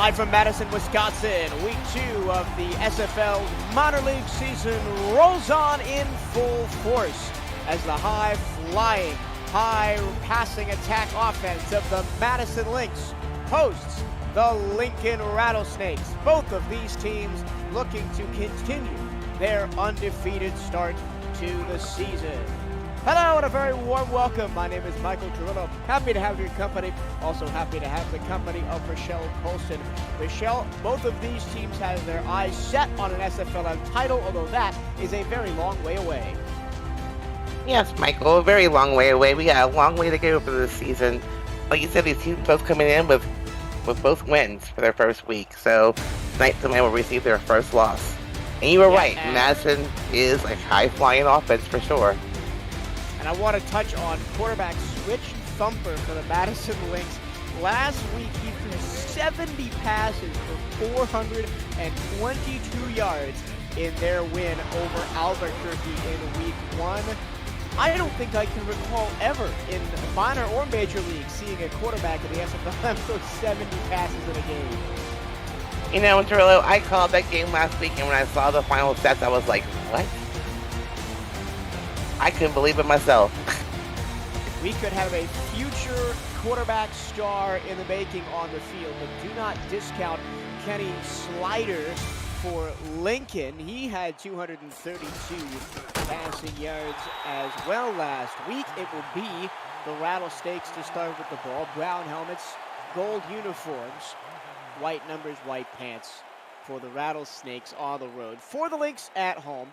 Live from Madison, Wisconsin, week 2 of the SFL minor league season rolls on in full force as the high-flying, high-passing attack offense of the Madison Lynx hosts the Lincoln Rattlesnakes. Both of these teams looking to continue their undefeated start to the season. Hello and a very warm welcome. My name is Michael Carrillo. Happy to have your company. Also happy to have the company of Rochelle Colson. Rochelle, both of these teams have their eyes set on an SFLm title, although that is a very long way away. Yes, Michael, a very long way away. We got a long way to go for this season. Like you said, these teams both coming in with both wins for their first week. So tonight, somebody will receive their first loss. And you were right, Madison is a high-flying offense for sure. And I want to touch on quarterback Switch Thumper for the Madison Lynx. Last week, he threw 70 passes for 422 yards in their win over Albuquerque in week 1. I don't think I can recall ever in minor or major league seeing a quarterback in the SFLm throw 70 passes in a game. You know, Torillo, I called that game last week, and when I saw the final stats, I was like, what? I couldn't believe it myself. We could have a future quarterback star in the making on the field, but do not discount Kenny Slider for Lincoln. He had 232 passing yards as well last week. It will be the Rattlesnakes to start with the ball. Brown helmets, gold uniforms, white numbers, white pants for the Rattlesnakes on the road. For the Lynx at home,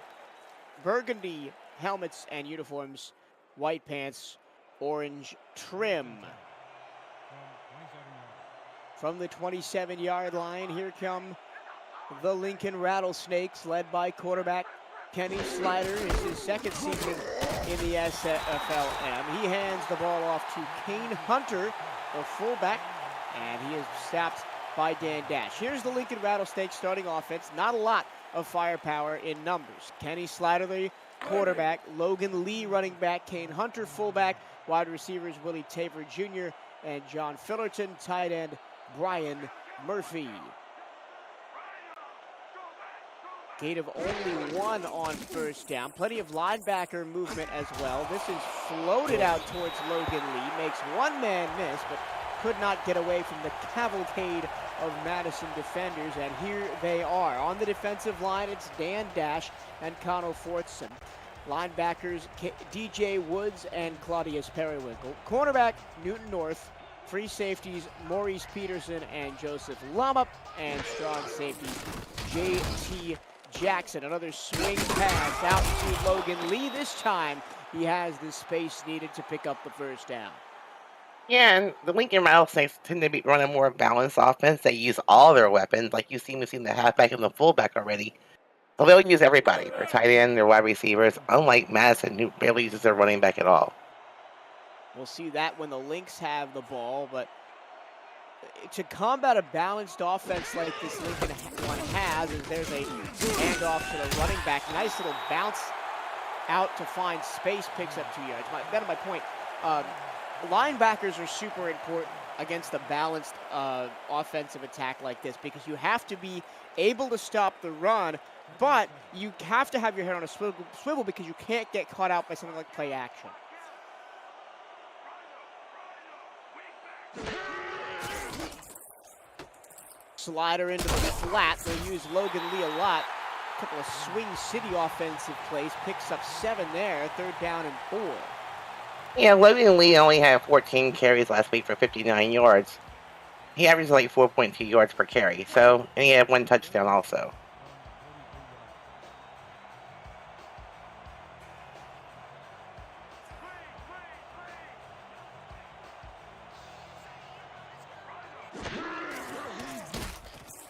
burgundy helmets and uniforms, white pants, orange trim. From the 27-yard line, here come the Lincoln Rattlesnakes, led by quarterback Kenny Slider. It's his second season in the SFLm. He hands the ball off to Kane Hunter, the fullback, and he is stopped by Dan Dash. Here's the Lincoln Rattlesnakes starting offense. Not a lot of firepower in numbers. Kenny Slider, the quarterback, Logan Lee running back, Kane Hunter fullback, wide receivers Willie Tabor Jr. and John Fillerton, tight end Brian Murphy. Gate of only 1 on first down. Plenty of linebacker movement as well. This is floated out towards Logan Lee. Makes one man miss, but could not get away from the cavalcade of Madison defenders, and here they are. On the defensive line, it's Dan Dash and Connell Fortson. Linebackers, DJ Woods and Claudius Periwinkle. Cornerback, Newton North. Free safeties, Maurice Peterson and Joseph Lama. And strong safeties, J.T. Jackson. Another swing pass out to Logan Lee. This time, he has the space needed to pick up the first down. Yeah, and the Lincoln Rattlesnakes tend to be running more balanced offense. They use all their weapons. Like we've seen the halfback and the fullback already. So they'll use everybody. Their tight end, their wide receivers, unlike Madison, who barely uses their running back at all. We'll see that when the Lynx have the ball, but to combat a balanced offense like this Lincoln one has, is there's a handoff to the running back. Nice little bounce out to find space, picks up 2 yards. That's my point. Linebackers are super important against a balanced offensive attack like this because you have to be able to stop the run, but you have to have your head on a swivel because you can't get caught out by something like play action. Slider into the flat. They'll use Logan Lee a lot. A couple of swing city offensive plays. Picks up 7 there. 3rd down and 4. Yeah, Logan Lee only had 14 carries last week for 59 yards. He averaged like 4.2 yards per carry, and he had 1 touchdown also.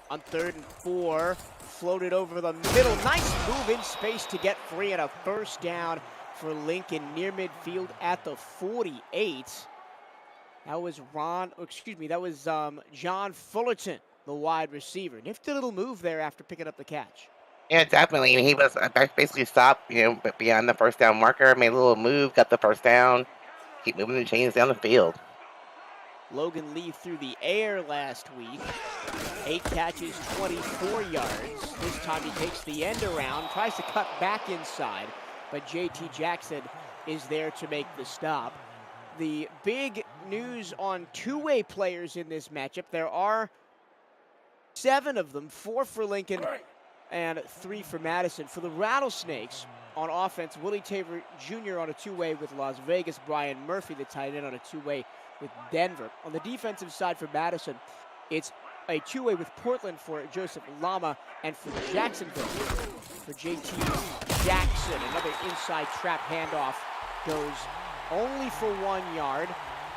On 3rd and 4, floated over the middle. Nice move in space to get free and a first down for Lincoln near midfield at the 48. That was John Fullerton, the wide receiver. Nifty little move there after picking up the catch. Yeah, definitely. He was basically stopped, but beyond the first down marker, made a little move, got the first down, keep moving the chains down the field. Logan Lee through the air last week. 8 catches, 24 yards. This time he takes the end around, tries to cut back inside, but JT Jackson is there to make the stop. The big news on two-way players in this matchup, there are 7 of them, 4 for Lincoln and 3 for Madison. For the Rattlesnakes, on offense, Willie Tabor Jr. on a two-way with Las Vegas, Brian Murphy, the tight end, on a two-way with Denver. On the defensive side for Madison, it's a two-way with Portland for Joseph Lama, and for Jacksonville for JT Jackson. Another inside trap handoff goes only for 1 yard,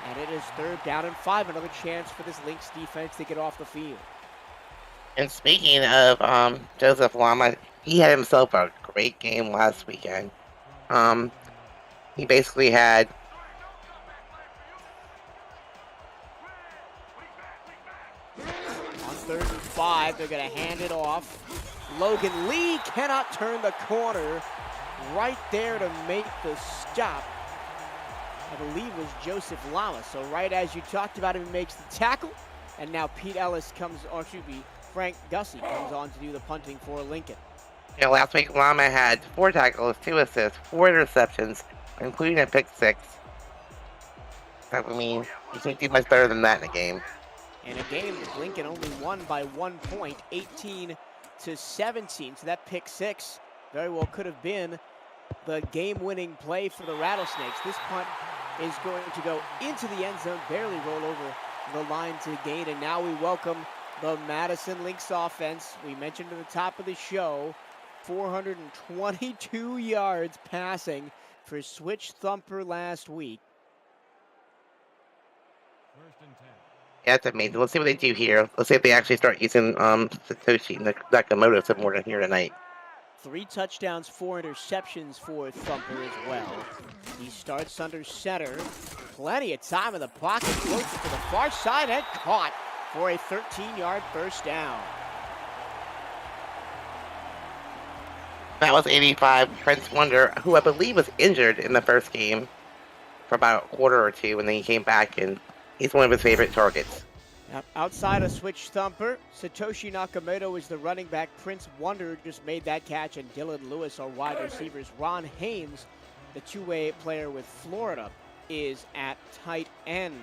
and it is 3rd down and 5. Another chance for this Lynx defense to get off the field. And speaking of Joseph Lama, he had himself a great game last weekend. He basically had on 3rd and 5, they're going to hand it off. Logan Lee cannot turn the corner. Right there to make the stop, I believe, was Joseph Lama. So right as you talked about him, he makes the tackle. And now Pete Ellis comes, or excuse me, Frank Gussie comes on to do the punting for Lincoln. You know, last week Lama had 4 tackles, 2 assists, 4 interceptions, including a pick 6. I mean, you can't do much better than that in a game. In a game, Lincoln only won by 1 point, 18-17. So that pick 6 very well could have been the game-winning play for the Rattlesnakes. This punt is going to go into the end zone, barely roll over the line to gain. And now we welcome the Madison Lynx offense. We mentioned at the top of the show, 422 yards passing for Switch Thumper last week. Yeah, that's amazing. Let's see what they do here. Let's see if they actually start using Satoshi Nakamoto some more here tonight. 3 touchdowns, 4 interceptions for Thumper as well. He starts under center. Plenty of time in the pocket. Goes to the far side and caught for a 13-yard first down. That was 85. Prince Wonder, who I believe was injured in the first game for about a quarter or two, and then he came back, and he's one of his favorite targets. Outside of Switch Thumper, Satoshi Nakamoto is the running back. Prince Wonder just made that catch, and Dylan Lewis are wide receivers. Ron Haynes, the two-way player with Florida, is at tight end.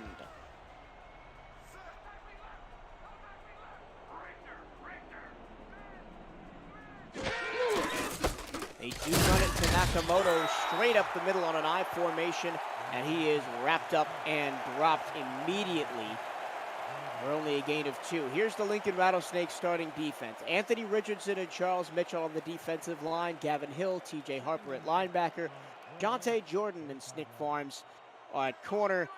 They do run it to Nakamoto straight up the middle on an I formation, and he is wrapped up and dropped immediately for only a gain of 2. Here's the Lincoln Rattlesnakes starting defense. Anthony Richardson and Charles Mitchell on the defensive line. Gavin Hill, TJ Harper at linebacker. Jonte Jordan and Snick Farms at corner.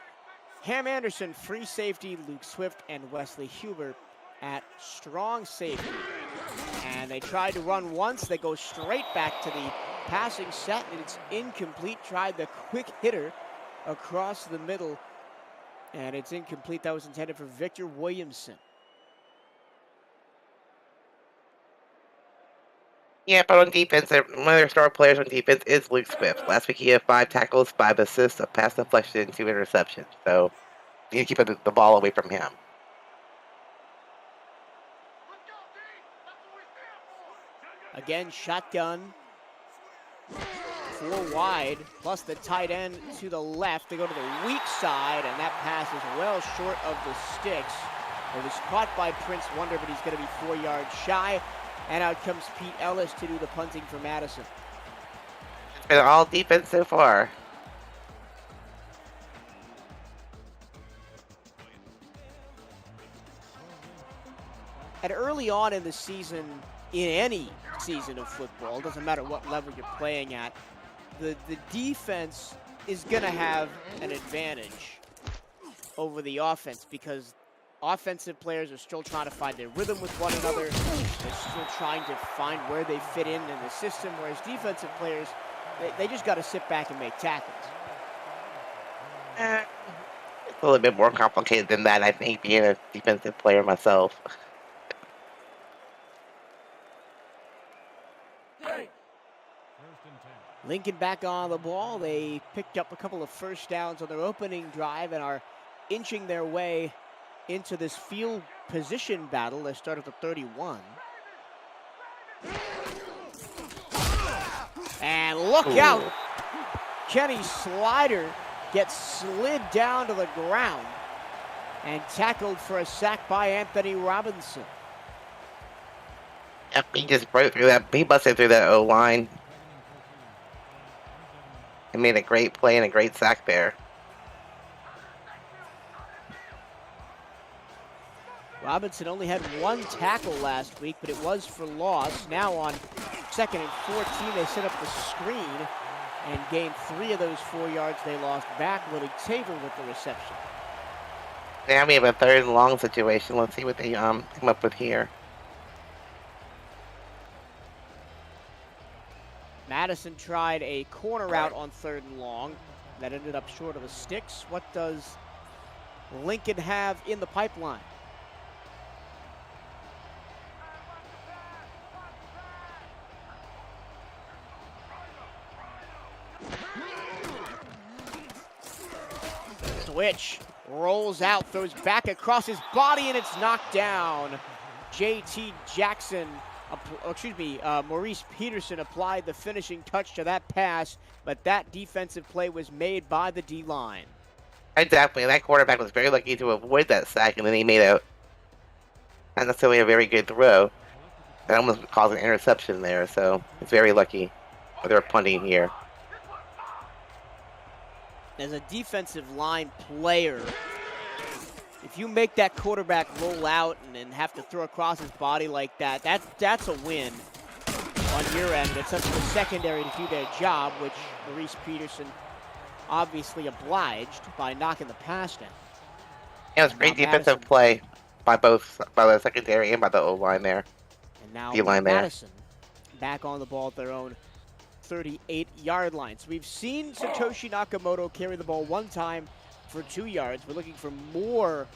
Ham Anderson, free safety. Luke Swift and Wesley Huber at strong safety. And they tried to run once. They go straight back to the passing set, and it's incomplete. Tried the quick hitter across the middle, and it's incomplete. That was intended for Victor Williamson. Yeah, but on defense, one of their star players on defense is Luke Swift. Last week he had 5 tackles, 5 assists, a pass deflection, and 2 interceptions. So you need to keep the ball away from him. Again, shotgun. 4 wide, plus the tight end to the left. They go to the weak side, and that pass is well short of the sticks. It was caught by Prince Wonder, but he's going to be 4 yards shy. And out comes Pete Ellis to do the punting for Madison. It's been all defense so far. And early on in the season, in any season of football, doesn't matter what level you're playing at, the defense is going to have an advantage over the offense, because offensive players are still trying to find their rhythm with one another. They're still trying to find where they fit in the system, whereas defensive players, they just got to sit back and make tackles. It's a little bit more complicated than that, I think, being a defensive player myself. Lincoln back on the ball. They picked up a couple of first downs on their opening drive and are inching their way into this field position battle. They start at the 31. And look out! Kenny's slider gets slid down to the ground and tackled for a sack by Anthony Robinson. Yep, he just broke through that. He busted through that O-line. And made a great play and a great sack there. Robinson only had 1 tackle last week, but it was for loss. Now on 2nd and 14, they set up the screen and gained 3 of those 4 yards they lost back. Willie Tabor with the reception. Now we have a 3rd and long situation. Let's see what they come up with here. Madison tried a corner route on 3rd and long. That ended up short of the sticks. What does Lincoln have in the pipeline? Switch, rolls out, throws back across his body, and it's knocked down. J.T. Jackson, Maurice Peterson applied the finishing touch to that pass, but that defensive play was made by the D-line. Exactly, that quarterback was very lucky to avoid that sack, and then he made not necessarily a very good throw. That almost caused an interception there, so it's very lucky for their punting here. As a defensive line player, if you make that quarterback roll out and have to throw across his body like that, that's a win on your end. It's up to the secondary to do their job, which Maurice Peterson obviously obliged by knocking the pass down. Yeah, it was great defensive play by the secondary and by the O-line there. And now D-line Madison back on the ball at their own 38-yard line. So we've seen Satoshi Nakamoto carry the ball 1 time for 2 yards. We're looking for more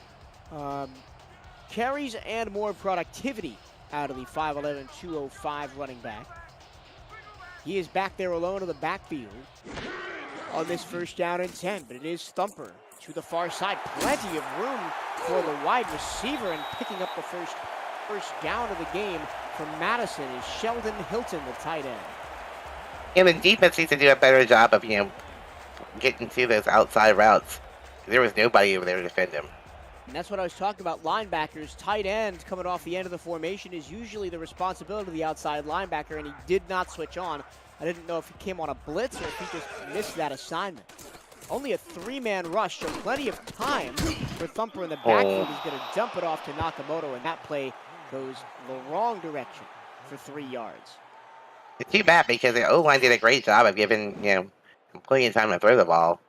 carries and more productivity out of the 5'11", 205 running back. He is back there alone in the backfield on this 1st down and 10, but it is Thumper to the far side. Plenty of room for the wide receiver, and picking up the first down of the game for Madison is Sheldon Hilton, the tight end. And the defense needs to do a better job of, getting to those outside routes. There was nobody over there to defend him. And that's what I was talking about. Linebackers, tight end coming off the end of the formation is usually the responsibility of the outside linebacker, and he did not switch on. I didn't know if he came on a blitz or if he just missed that assignment. Only a 3-man rush, so plenty of time for Thumper in the backfield. He's going to dump it off to Nakamoto, and that play goes the wrong direction for 3 yards. It's too bad because the O-line did a great job of giving, plenty of time to throw the ball.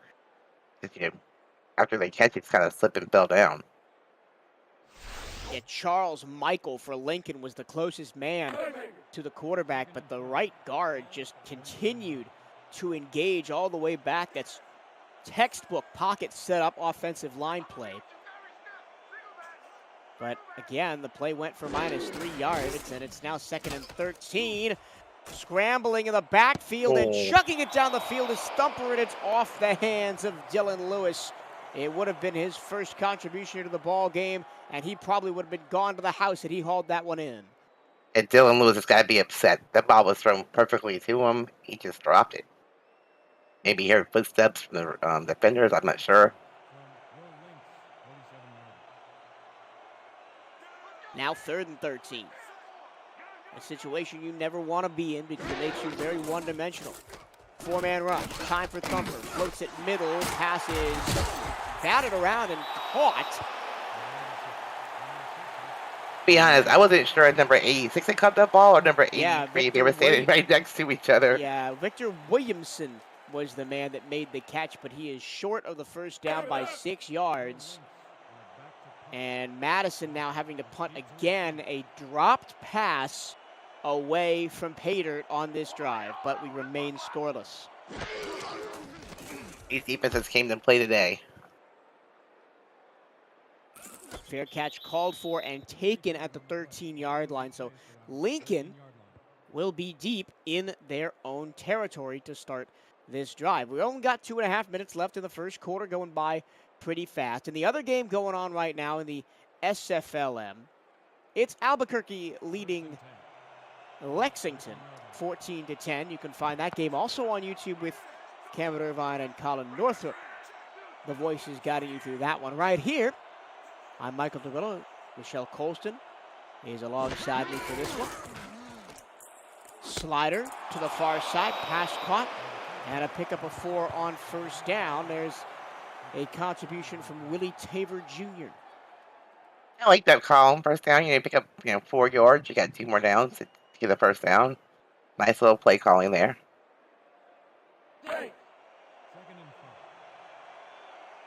After they catch it, it's kind of slip and fell down. Yeah, Charles Michael for Lincoln was the closest man to the quarterback, but the right guard just continued to engage all the way back. That's textbook pocket setup offensive line play. But again, the play went for -3 yards, and it's now 2nd and 13. Scrambling in the backfield and chucking it down the field is Thumper, and it's off the hands of Dylan Lewis. It would have been his first contribution to the ball game, and he probably would have been gone to the house had he hauled that one in. And Dylan Lewis has got to be upset. That ball was thrown perfectly to him. He just dropped it. Maybe he heard footsteps from the defenders. I'm not sure. Now 3rd and 13. A situation you never want to be in because it makes you very one-dimensional. 4-man rush. Time for Thumper. Floats it middle. Passes batted around and caught. Be honest, I wasn't sure if number 86 had caught that ball or number 83. Yeah, they were standing right next to each other. Yeah, Victor Williamson was the man that made the catch, but he is short of the 1st down by 6 yards. And Madison now having to punt again, a dropped pass away from Paydirt on this drive, but we remain scoreless. These defenses came to play today. Fair catch called for and taken at the 13-yard line. So Lincoln will be deep in their own territory to start this drive. We only got 2.5 minutes left in the first quarter, going by pretty fast. And the other game going on right now in the SFLm, it's Albuquerque leading Lexington 14-10. You can find that game also on YouTube with Cameron Irvine and Colin Northrop. The voices guiding you through that one. Right here, I'm Michael DeVillo. Michelle Colston is alongside me for this one. Slider to the far side, pass caught, and a pickup of 4 on first down. There's a contribution from Willie Taver Jr. I like that call. First down, you pick up 4 yards. You got 2 more downs to get a first down. Nice little play calling there.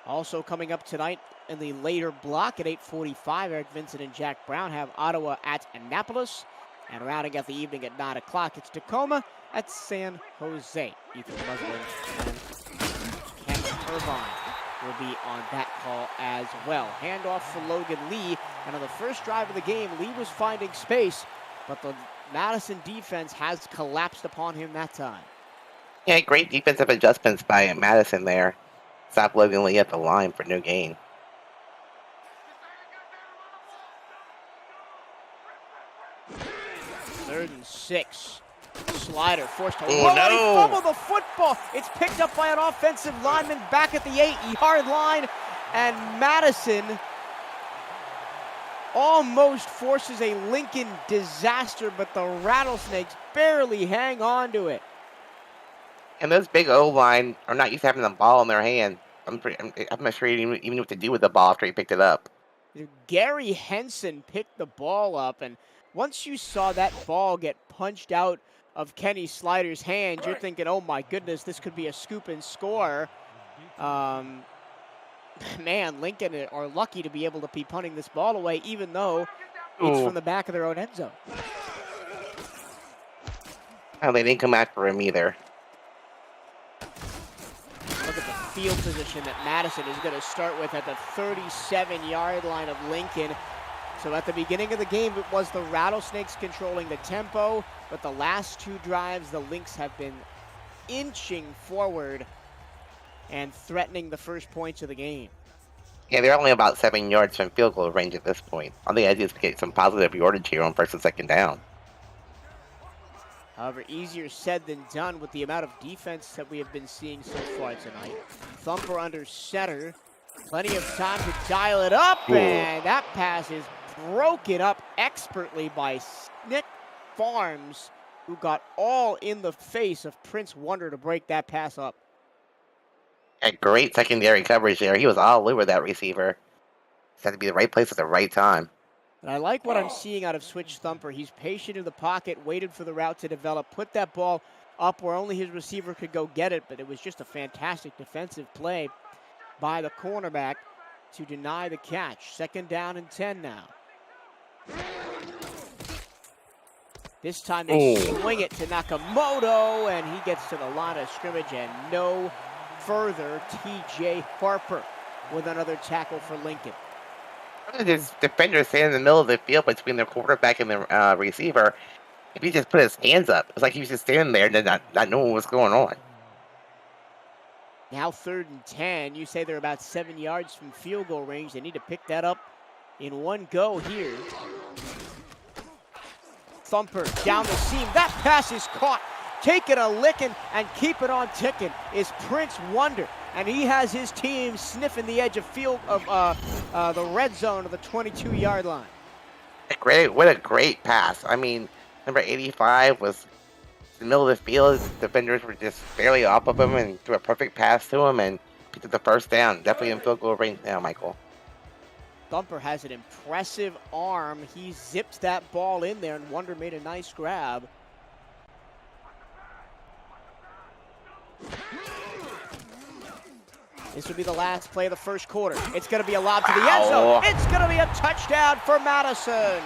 Also coming up tonight in the later block at 8:45, Eric Vincent and Jack Brown have Ottawa at Annapolis. And rounding out the evening at 9 o'clock, it's Tacoma at San Jose. Ethan Muslin and Cameron Irvine will be on that call as well. Handoff for Logan Lee. And on the first drive of the game, Lee was finding space, but the Madison defense has collapsed upon him that time. Yeah, great defensive adjustments by Madison there. Stop Logan Lee at the line for no gain. Third and 6. Slider forced to roll out. He fumbled the football. It's picked up by an offensive lineman back at the 8-yard line. And Madison almost forces a Lincoln disaster, but the Rattlesnakes barely hang on to it. And those big O-line are not used to having the ball in their hand. I'm not sure even knew what to do with the ball after he picked it up. Gary Henson picked the ball up, and once you saw that ball get punched out of Kenny Slider's hand, you're thinking, oh my goodness, this could be a scoop and score. Man, Lincoln are lucky to be able to be punting this ball away, even though it's from the back of their own end zone. Oh, they didn't come after him either. Look at the field position that Madison is going to start with at the 37-yard line of Lincoln. So at the beginning of the game, it was the Rattlesnakes controlling the tempo, but the last 2 drives, the Lynx have been inching forward and threatening the first points of the game. Yeah, they're only about 7 yards from field goal range at this point. All they had to do is get some positive yardage here on first and second down. However, easier said than done with the amount of defense that we have been seeing so far tonight. Thumper under center. Plenty of time to dial it up, and that pass is broken up expertly by Nick Farms, who got all in the face of Prince Wonder to break that pass up. A great secondary coverage there. He was all over that receiver. Just had to be the right place at the right time. And I like what I'm seeing out of Switch Thumper. He's patient in the pocket, waited for the route to develop, put that ball up where only his receiver could go get it, but it was just a fantastic defensive play by the cornerback to deny the catch. 2nd down and 10 now. This time they swing it to Nakamoto, and he gets to the line of scrimmage and no further. TJ Harper with another tackle for Lincoln. This defender standing in the middle of the field between the quarterback and the receiver. If he just put his hands up, it's like he was just standing there and not knowing what's going on. Now 3rd and 10. You say they're about 7 yards from field goal range. They need to pick that up in one go here. Thumper down the seam. That pass is caught. Taking a licking and keep it on ticking is Prince Wonder. And he has his team sniffing the edge of field of the red zone of the 22-yard line. What a great pass. I mean, number 85 was in the middle of the field. His defenders were just barely off of him and threw a perfect pass to him and picked up the first down. Definitely in field goal range now, Michael. Thumper has an impressive arm. He zipped that ball in there, and Wonder made a nice grab. This will be the last play of the first quarter. It's going to be a lob to the end zone. It's going to be a touchdown for Madison.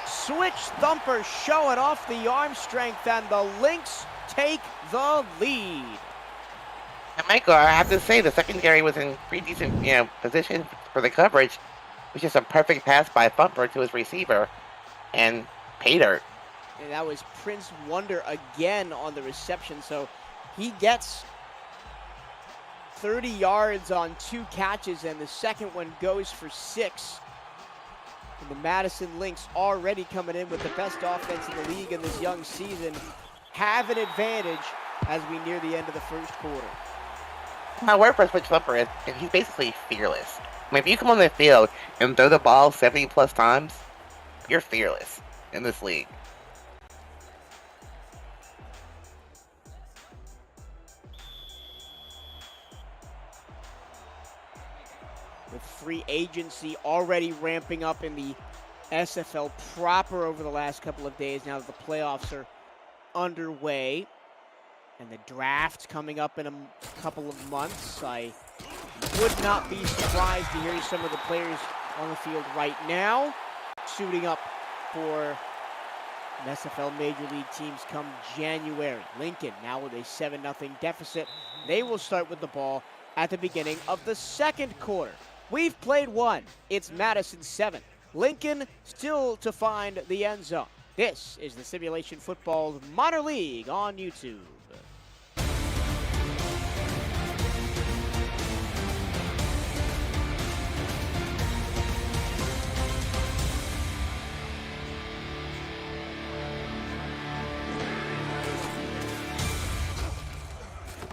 Switch Thumper showing off the arm strength, and the Lynx take the lead. And Michael, I have to say, the secondary was in pretty decent position for the coverage. It was just a perfect pass by Thumper to his receiver, and pay dirt. And that was Prince Wonder again on the reception, so He gets 30 yards on 2 catches, and the second one goes for 6. And the Madison Lynx, already coming in with the best offense in the league in this young season, have an advantage as we near the end of the first quarter. My word for Switch Flipper is he's basically fearless. I mean, if you come on the field and throw the ball 70 plus times, you're fearless in this league. With free agency already ramping up in the SFL proper over the last couple of days now that the playoffs are underway. And the draft coming up in a couple of months. I would not be surprised to hear some of the players on the field right now suiting up for an SFL Major League teams come January. Lincoln now with a 7-0 deficit. They will start with the ball at the beginning of the second quarter. We've played one. It's Madison 7. Lincoln still to find the end zone. This is the Simulation Football Minor League on YouTube.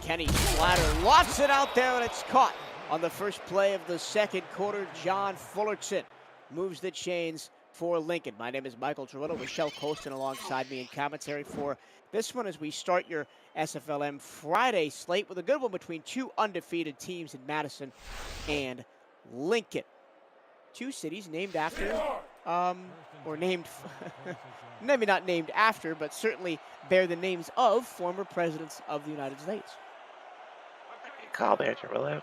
Kenny Slatter lofts it out there, and it's caught on the first play of the second quarter. John Fullerton moves the chains for Lincoln. My name is Michael Trullo. Michelle Colston alongside me in commentary for this one as we start your SFLm Friday slate with a good one between 2 undefeated teams in Madison and Lincoln. 2 cities named after, or named, maybe not named after, but certainly bear the names of former presidents of the United States. Call there, Trullo.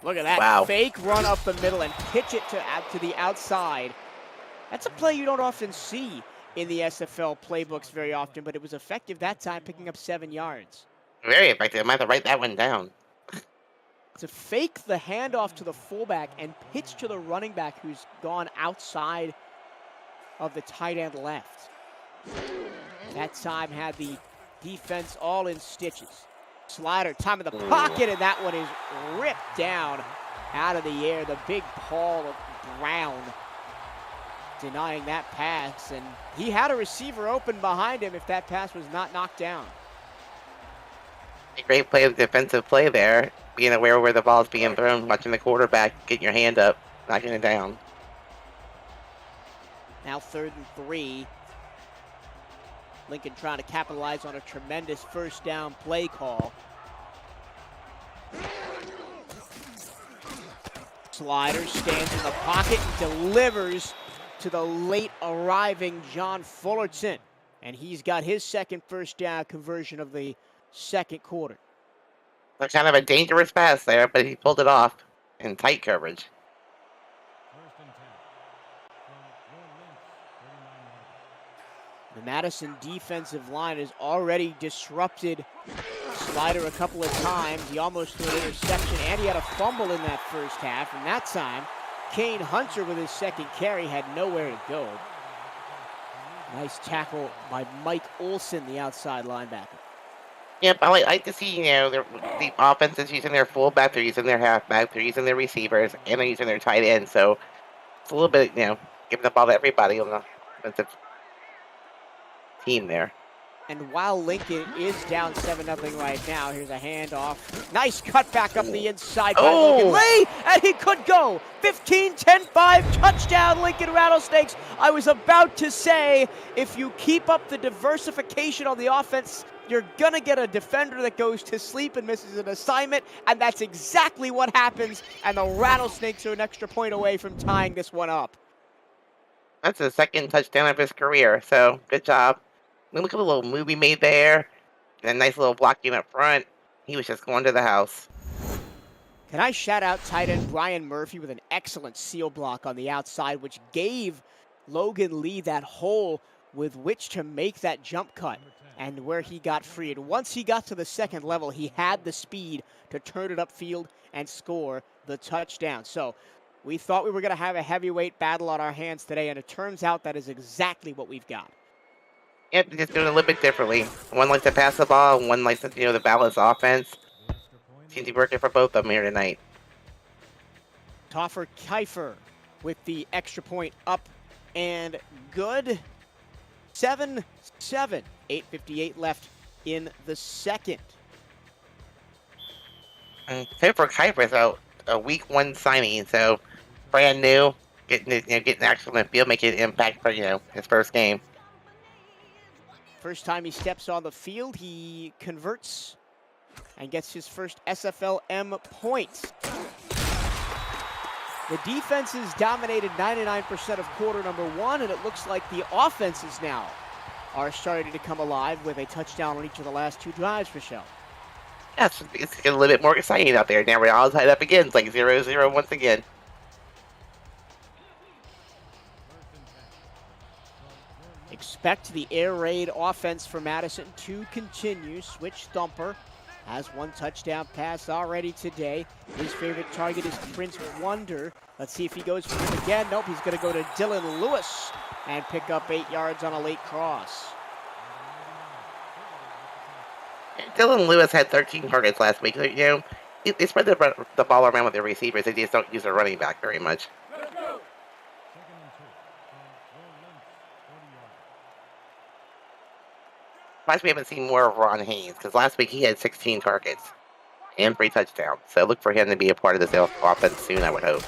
Look at that. Wow. Fake run up the middle and pitch it to the outside. That's a play you don't often see in the SFL playbooks very often, but it was effective that time, picking up 7 yards. Very effective. I might have to write that one down. To fake the handoff to the fullback and pitch to the running back who's gone outside of the tight end left. That time had the defense all in stitches. Slider, time in the pocket, and that one is ripped down out of the air. The big Paul Brown denying that pass, and he had a receiver open behind him if that pass was not knocked down. A great play of defensive play there, being aware where the ball is being thrown, watching the quarterback, getting your hand up, knocking it down. Now 3rd and 3. Lincoln trying to capitalize on a tremendous first down play call. Slider stands in the pocket and delivers to the late arriving John Fullerton. And he's got his second first down conversion of the second quarter. So kind of a dangerous pass there, but he pulled it off in tight coverage. The Madison defensive line has already disrupted Slider a couple of times. He almost threw an interception, and he had a fumble in that first half. And that time, Kane Hunter with his second carry had nowhere to go. Nice tackle by Mike Olson, the outside linebacker. Yep, I like to see, the offense is using their fullback, they're using their halfback, they're using their receivers, and they're using their tight end. So it's a little bit, giving the ball to everybody on the offensive team there. And while Lincoln is down 7-0 right now, here's a handoff. Nice cutback up the inside by Logan Lee, and he could go. 15-10-5, touchdown Lincoln Rattlesnakes. I was about to say, if you keep up the diversification on the offense, you're going to get a defender that goes to sleep and misses an assignment, and that's exactly what happens, and the Rattlesnakes are an extra point away from tying this one up. That's the second touchdown of his career, so good job. Look at the little move he made there. And a nice little blocking up front. He was just going to the house. Can I shout out tight end Brian Murphy with an excellent seal block on the outside, which gave Logan Lee that hole with which to make that jump cut and where he got free. And once he got to the second level, he had the speed to turn it upfield and score the touchdown. So we thought we were going to have a heavyweight battle on our hands today, and it turns out that is exactly what we've got. Yep, they're just doing it a little bit differently. One likes to pass the ball, and one likes to, the balance offense. Seems to be working for both of them here tonight. Toffer Kiefer with the extra point up and good. 7-7. 8:58 left in the second. And for Kuiper, so a week 1 signing, so brand new, getting actually on the field, making an impact for his first game. First time he steps on the field, he converts and gets his first SFLm point. The defenses dominated 99% of quarter number 1, and it looks like the offenses now are starting to come alive with a touchdown on each of the last 2 drives, Michelle. Yes, it's getting a little bit more exciting out there. Now we're all tied up again. It's like 0-0 once again. Expect the air raid offense for Madison to continue. Switch thumper has 1 touchdown pass already today. His favorite target is Prince Wonder. Let's see if he goes for him again. Nope, he's going to go to Dylan Lewis and pick up 8 yards on a late cross. Dylan Lewis had 13 targets last week. They spread the ball around with their receivers. They just don't use their running back very much. Surprised we haven't seen more of Ron Haynes, because last week he had 16 targets and 3 touchdowns. So look for him to be a part of this offense soon, I would hope.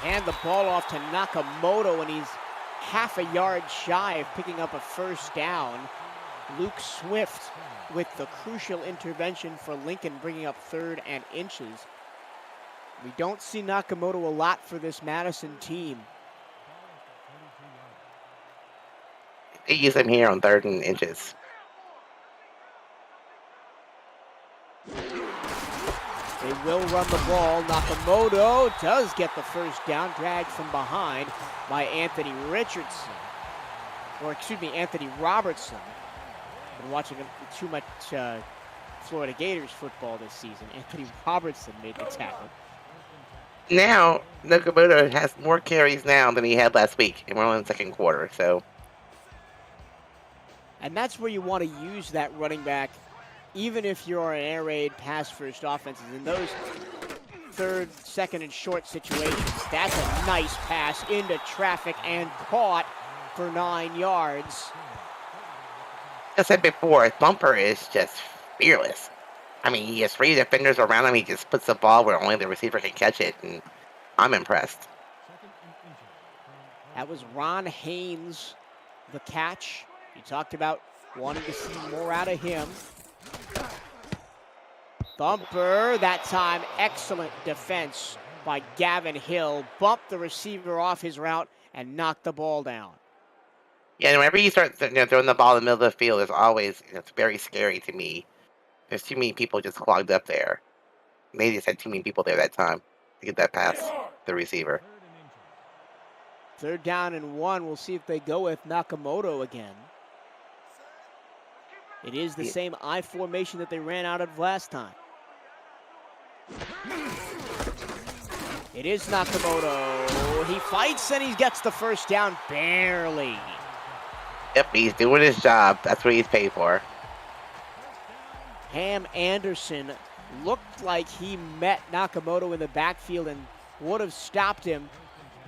And the ball off to Nakamoto, and he's half a yard shy of picking up a first down. Luke Swift with the crucial intervention for Lincoln, bringing up 3rd and inches. We don't see Nakamoto a lot for this Madison team. They use him here on 3rd and inches. They will run the ball. Nakamoto does get the first down, dragged from behind by Anthony Richardson. Or, excuse me, Anthony Robertson. Been watching too much Florida Gators football this season. Anthony Robertson made the tackle. Now, Nakamoto has more carries now than he had last week, and we're only in the second quarter, so. And that's where you want to use that running back, even if you're an air raid pass first offenses. In those 3rd, 2nd, and short situations, that's a nice pass into traffic and caught for 9 yards. As I said before, Thumper is just fearless. I mean, he has 3 defenders around him. He just puts the ball where only the receiver can catch it, and I'm impressed. That was Ron Haynes, the catch. You talked about wanting to see more out of him. Thumper, that time, excellent defense by Gavin Hill. Bumped the receiver off his route and knocked the ball down. Yeah, and whenever you start throwing the ball in the middle of the field, there's always, it's very scary to me. There's too many people just clogged up there. They just had too many people there that time to get that pass, the receiver. 3rd down and 1. We'll see if they go with Nakamoto again. It is the same I formation that they ran out of last time. It is Nakamoto. He fights and he gets the first down barely. Yep, he's doing his job. That's what he's paid for. Ham Anderson looked like he met Nakamoto in the backfield and would have stopped him,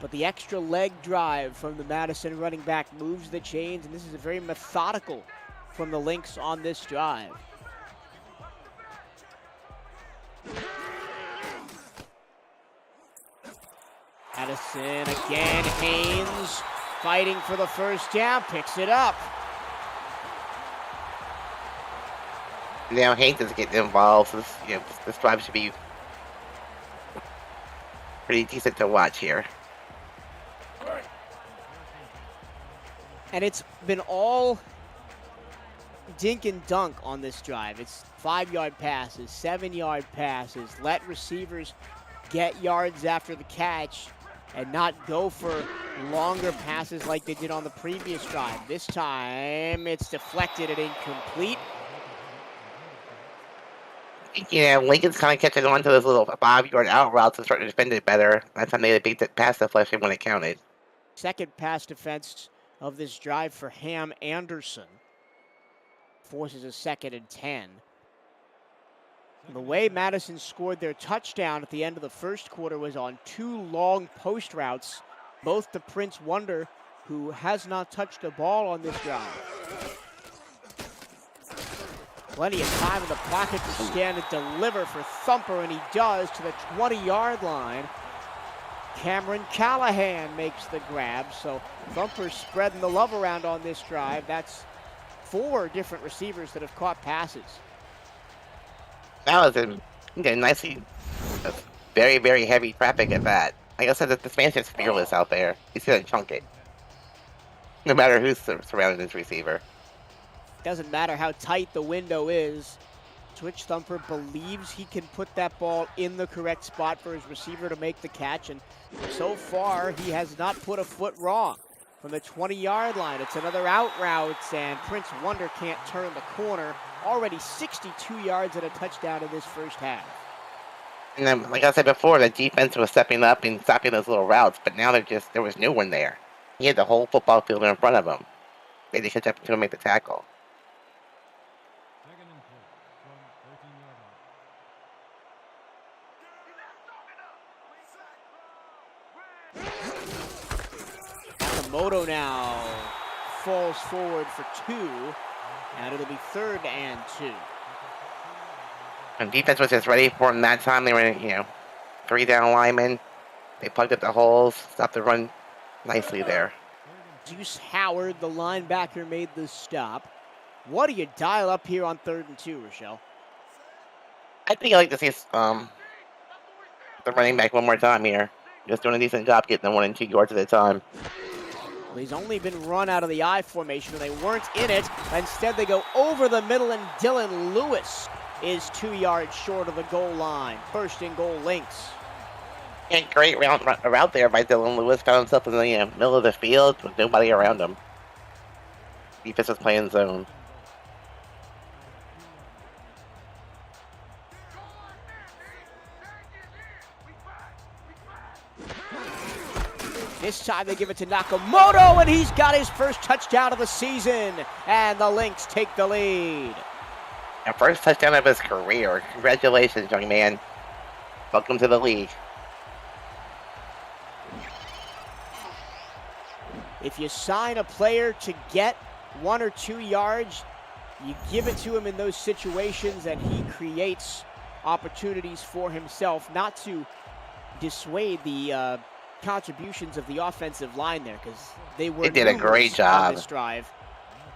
but the extra leg drive from the Madison running back moves the chains, and this is a very methodical from the Lynx on this drive. Madison again, Haynes fighting for the first down, picks it up. Now Haynes is getting involved, so this drive should be pretty decent to watch here. And it's been all dink and dunk on this drive. It's 5-yard passes, 7-yard passes, let receivers get yards after the catch and not go for longer passes like they did on the previous drive. This time it's deflected and incomplete. Lincoln's kind of catching on to those little 5-yard out routes and starting to defend it better. That's time they had a big pass deflection when it counted. Second pass defense of this drive for Ham Anderson. Forces a 2nd and 10. The way Madison scored their touchdown at the end of the first quarter was on 2 long post routes, both to Prince Wonder, who has not touched a ball on this drive. Plenty of time in the pocket to stand and deliver for Thumper, and he does to the 20-yard line. Cameron Callahan makes the grab, so Thumper's spreading the love around on this drive. That's 4 different receivers that have caught passes. That was a nicely, very, very heavy traffic at that. Like I said, this man's just fearless out there. He's gonna chunk it. No matter who's surrounding his receiver. Doesn't matter how tight the window is. Twitch Thumper believes he can put that ball in the correct spot for his receiver to make the catch, and so far he has not put a foot wrong. From the 20-yard line, it's another out route, and Prince Wonder can't turn the corner. Already 62 yards and a touchdown in this first half. And then, like I said before, the defense was stepping up and stopping those little routes, but now there was no one there. He had the whole football field in front of him. They just catch up to him and make the tackle. Moto now falls forward for 2, and it'll be 3rd and 2. And defense was just ready for him that time. They were, 3 down linemen. They plugged up the holes, stopped the run nicely there. Deuce Howard, the linebacker, made the stop. What do you dial up here on 3rd and 2, Rochelle? I think I'd like to see the running back one more time here. Just doing a decent job getting them 1 and 2 yards at a time. Well, he's only been run out of the I formation, and they weren't in it. Instead, they go over the middle, and Dylan Lewis is 2 yards short of the goal line. 1st and goal Lynx. And great route there by Dylan Lewis. Found himself in the middle of the field with nobody around him. Defense was playing zone. This time they give it to Nakamoto, and he's got his first touchdown of the season. And the Lynx take the lead. And first touchdown of his career. Congratulations, young man. Welcome to the league. If you sign a player to get 1 or 2 yards, you give it to him in those situations, and he creates opportunities for himself, not to dissuade the contributions of the offensive line there, because they did a great job on this drive.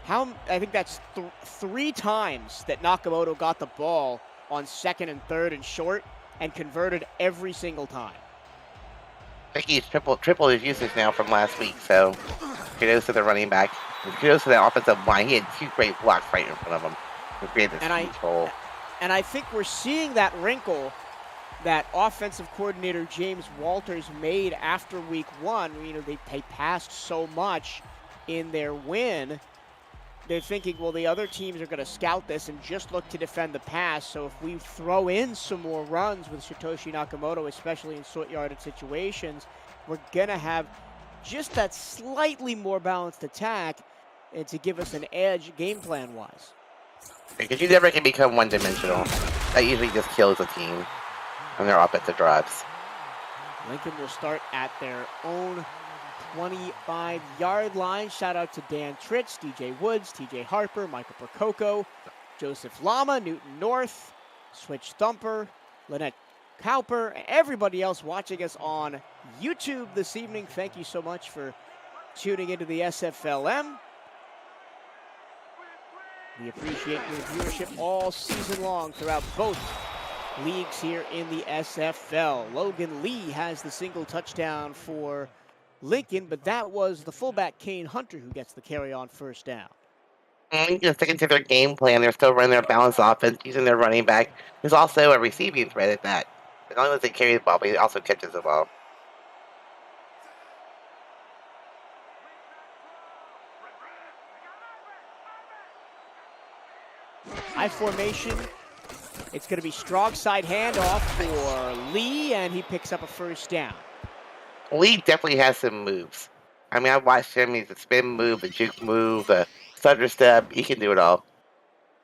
I think that's 3 times that Nakamoto got the ball on 2nd and 3rd and short and converted every single time. I think he's triple his usage now from last week, so kudos to the running back. And kudos to the offensive line. He had 2 great blocks right in front of him to create this huge hole. And I think we're seeing that wrinkle that offensive coordinator James Walters made after week 1. They passed so much in their win. They're thinking, well, the other teams are going to scout this and just look to defend the pass. So if we throw in some more runs with Satoshi Nakamoto, especially in short yardage situations, we're going to have just that slightly more balanced attack and to give us an edge game plan wise. Because you never can become one-dimensional. That usually just kills a team on their offensive drives. Lincoln will start at their own 25-yard line. Shout out to Dan Tritz, DJ Woods, TJ Harper, Michael Percoco, Joseph Lama, Newton North, Switch Thumper, Lynette Cowper, and everybody else watching us on YouTube this evening. Thank you so much for tuning into the SFLm. We appreciate your viewership all season long throughout both leagues here in the SFL. Logan Lee has the single touchdown for Lincoln, but that was the fullback Kane Hunter who gets the carry on 1st down. Just sticking to their game plan. They're still running their balanced offense, using their running back. There's also a receiving threat at that. As long as they carry the ball, but he also catches the ball. I formation. It's going to be strong side handoff for Lee, and he picks up a 1st down. Lee definitely has some moves. I mean, I've watched him. He's a spin move, the juke move, the stutter step. He can do it all.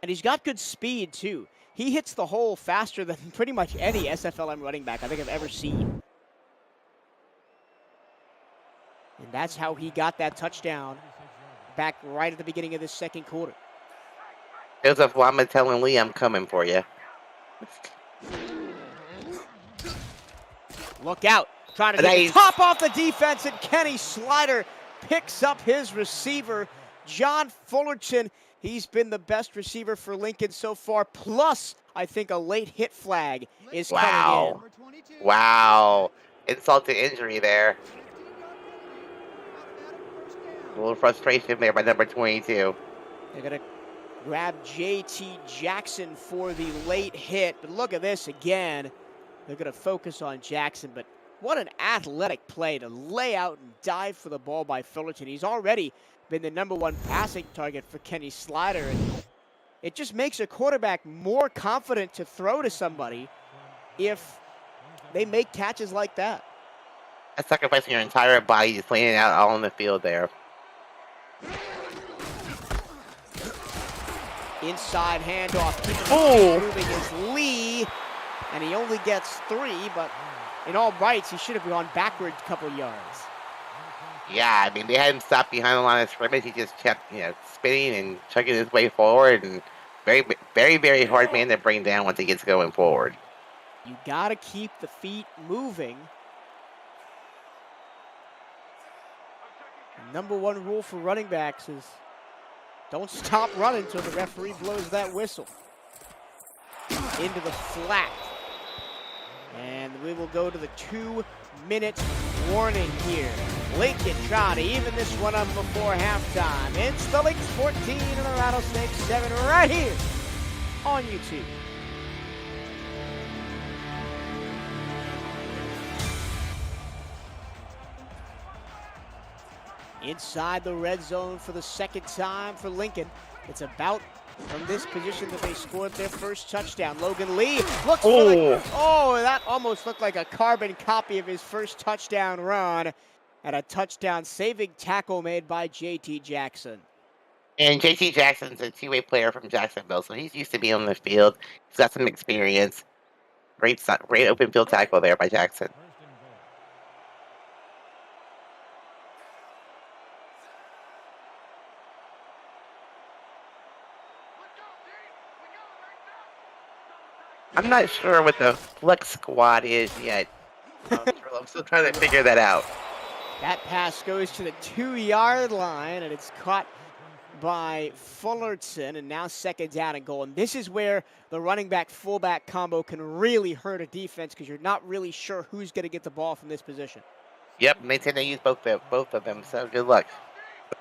And he's got good speed, too. He hits the hole faster than pretty much any SFLm running back I think I've ever seen. And that's how he got that touchdown back right at the beginning of this second quarter. Joseph Wama telling Lee, I'm coming for you. Look out. Trying to get the top off the defense, and Kenny Slider picks up his receiver, John Fullerton. He's been the best receiver for Lincoln so far, plus I think a late hit flag is coming in. Wow. Insult to injury there. A little frustration there by number 22. They're going to grab J.T. Jackson for the late hit, but look at this again. They're going to focus on Jackson, but what an athletic play to lay out and dive for the ball by Fullerton. He's already been the #1 passing target for Kenny Slider. And it just makes a quarterback more confident to throw to somebody if they make catches like that. That's sacrificing your entire body, just laying it out all on the field there. Inside handoff. Moving is Lee, and he only gets 3, but in all rights, he should have gone backwards a couple yards. Yeah, I mean, they had him stopped behind the line of scrimmage. He just kept, spinning and chugging his way forward, and very, very, very hard man to bring down once he gets going forward. You got to keep the feet moving. The #1 rule for running backs is don't stop running until the referee blows that whistle. Into the flat. And we will go to the 2-minute warning here. Lincoln trying to even this one up before halftime. It's the Lynx 14 and the Rattlesnakes 7 right here on YouTube. Inside the red zone for the second time for Lincoln. It's about from this position that they scored their first touchdown. Logan Lee looks for the, that almost looked like a carbon copy of his first touchdown run. And a touchdown saving tackle made by J.T. Jackson. And J.T. Jackson's a two-way player from Jacksonville, so he's used to being on the field. He's got some experience. Great open field tackle there by Jackson. I'm not sure what the flex squad is yet. I'm still trying to figure that out. That pass goes to the 2-yard line, and it's caught by Fullerton, and now second down and goal. And this is where the running back fullback combo can really hurt a defense because you're not really sure who's going to get the ball from this position. Yep, and they tend to use both of them, so good luck.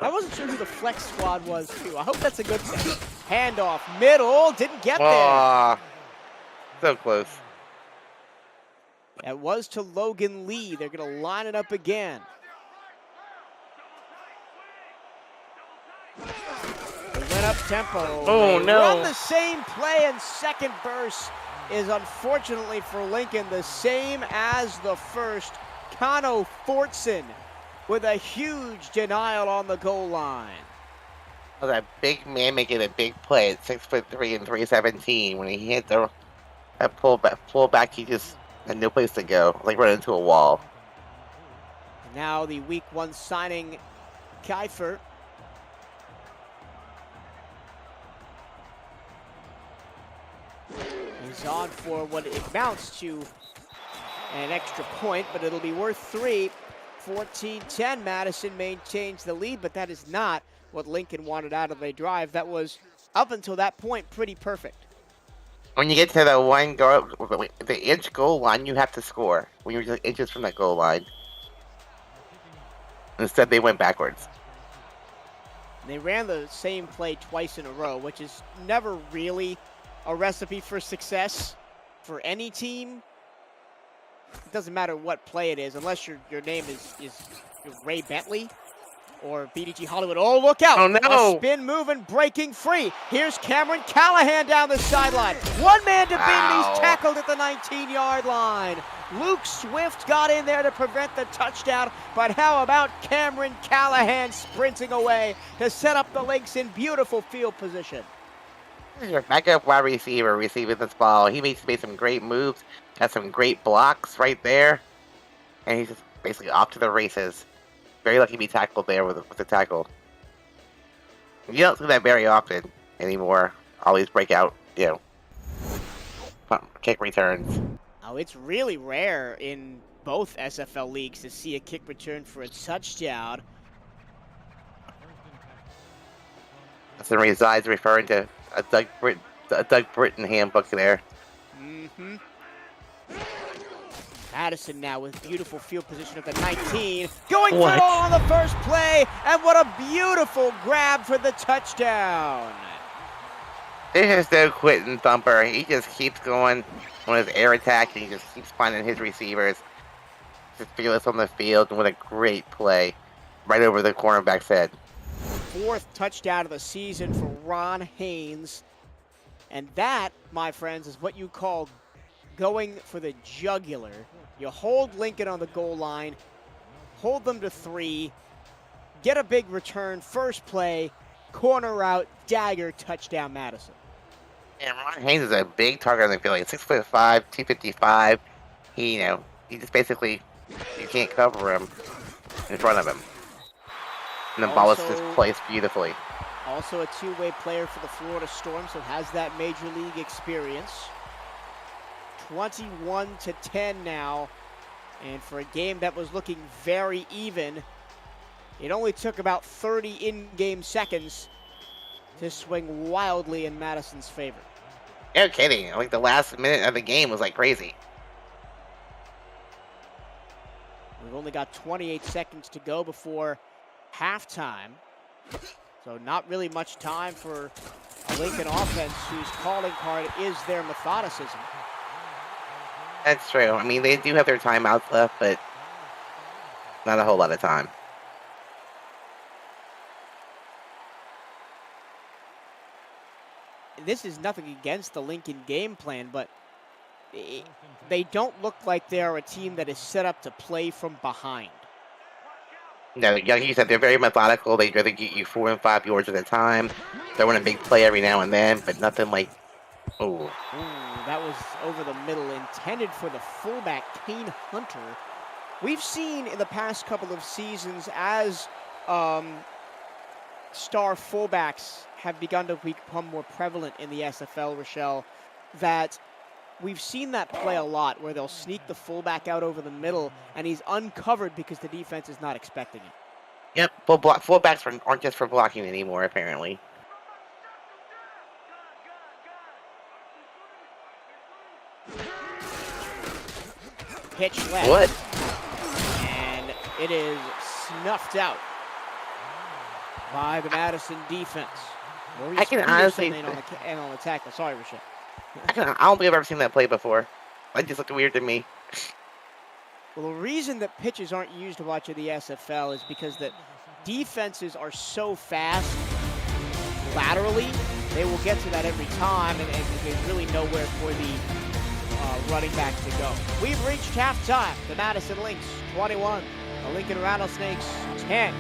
I wasn't sure who the flex squad was, too. I hope that's a good thing. Handoff, middle, didn't get there. So close. That was to Logan Lee. They're going to line it up again. They went up tempo. Oh, no. Run the same play, and second verse is unfortunately for Lincoln the same as the first. Kano Fortson with a huge denial on the goal line. Oh, that big man making a big play at 6'3" and 317. When he hit that pullback, he just had no place to go, like run into a wall. Now the week 1 signing, Kiefer. He's on for what it amounts to an extra point, but it'll be worth 3. 14-10, Madison maintains the lead, but that is not what Lincoln wanted out of a drive. That was, up until that point, pretty perfect. When you get to the inch goal line, you have to score. When you're just inches from that goal line. Instead, they went backwards. They ran the same play twice in a row, which is never really a recipe for success for any team. It doesn't matter what play it is, unless your name is Ray Bentley or BDG Hollywood. Oh, look out! Oh, no! A spin move and breaking free. Here's Cameron Callahan down the sideline. One man to beat, and he's tackled at the 19-yard line. Luke Swift got in there to prevent the touchdown, but how about Cameron Callahan sprinting away to set up the Lynx in beautiful field position? This is your backup wide receiver receiving this ball. He made some great moves, got some great blocks right there, and he's just basically off to the races. Very lucky to be tackled there with the tackle. You don't see that very often anymore. All these breakout, kick returns. Oh, it's really rare in both SFL leagues to see a kick return for a touchdown. That's the resides referring to a Doug Britton handbook there. Mm-hmm. Madison now with beautiful field position at the 19. Going for it all on the first play, and what a beautiful grab for the touchdown. There's no quitting Thumper. He just keeps going on his air attack, and he just keeps finding his receivers. Just fearless on the field, and what a great play. Right over the cornerback's head. 4th touchdown of the season for Ron Haynes. And that, my friends, is what you call going for the jugular. You hold Lincoln on the goal line, hold them to 3, get a big return, first play, corner route, dagger, touchdown Madison. And Ron Haynes is a big target on the field. He's 6'5", 255. He just basically, you can't cover him in front of him. And the ball is just placed beautifully. Also a two-way player for the Florida Storm, so has that major league experience. 21-10 now, and for a game that was looking very even, it only took about 30 in-game seconds to swing wildly in Madison's favor. No kidding. Like the last minute of the game was like crazy. We've only got 28 seconds to go before halftime. So not really much time for a Lincoln offense whose calling card is their methodicism. That's true. I mean, they do have their timeouts left, but not a whole lot of time. This is nothing against the Lincoln game plan, but they don't look like they are a team that is set up to play from behind. No, like you said, they're very methodical. They'd rather get you 4 and 5 yards at a time. They want a big play every now and then, but nothing like, ooh. That was over the middle, intended for the fullback, Kane Hunter. We've seen in the past couple of seasons as star fullbacks have begun to become more prevalent in the SFL, Rochelle, that we've seen that play a lot where they'll sneak the fullback out over the middle and he's uncovered because the defense is not expecting it. Yep, fullbacks aren't just for blocking anymore, apparently. Pitch left. What? And it is snuffed out by the Madison defense. I can honestly... And on the tackle. Sorry, Rochelle. I don't think I've ever seen that play before. That just looked weird to me. Well, the reason that pitches aren't used much in the SFL is because the defenses are so fast laterally, they will get to that every time, and there's really nowhere for the running back to go. We've reached halftime. The Madison Lynx 21, the Lincoln Rattlesnakes 10,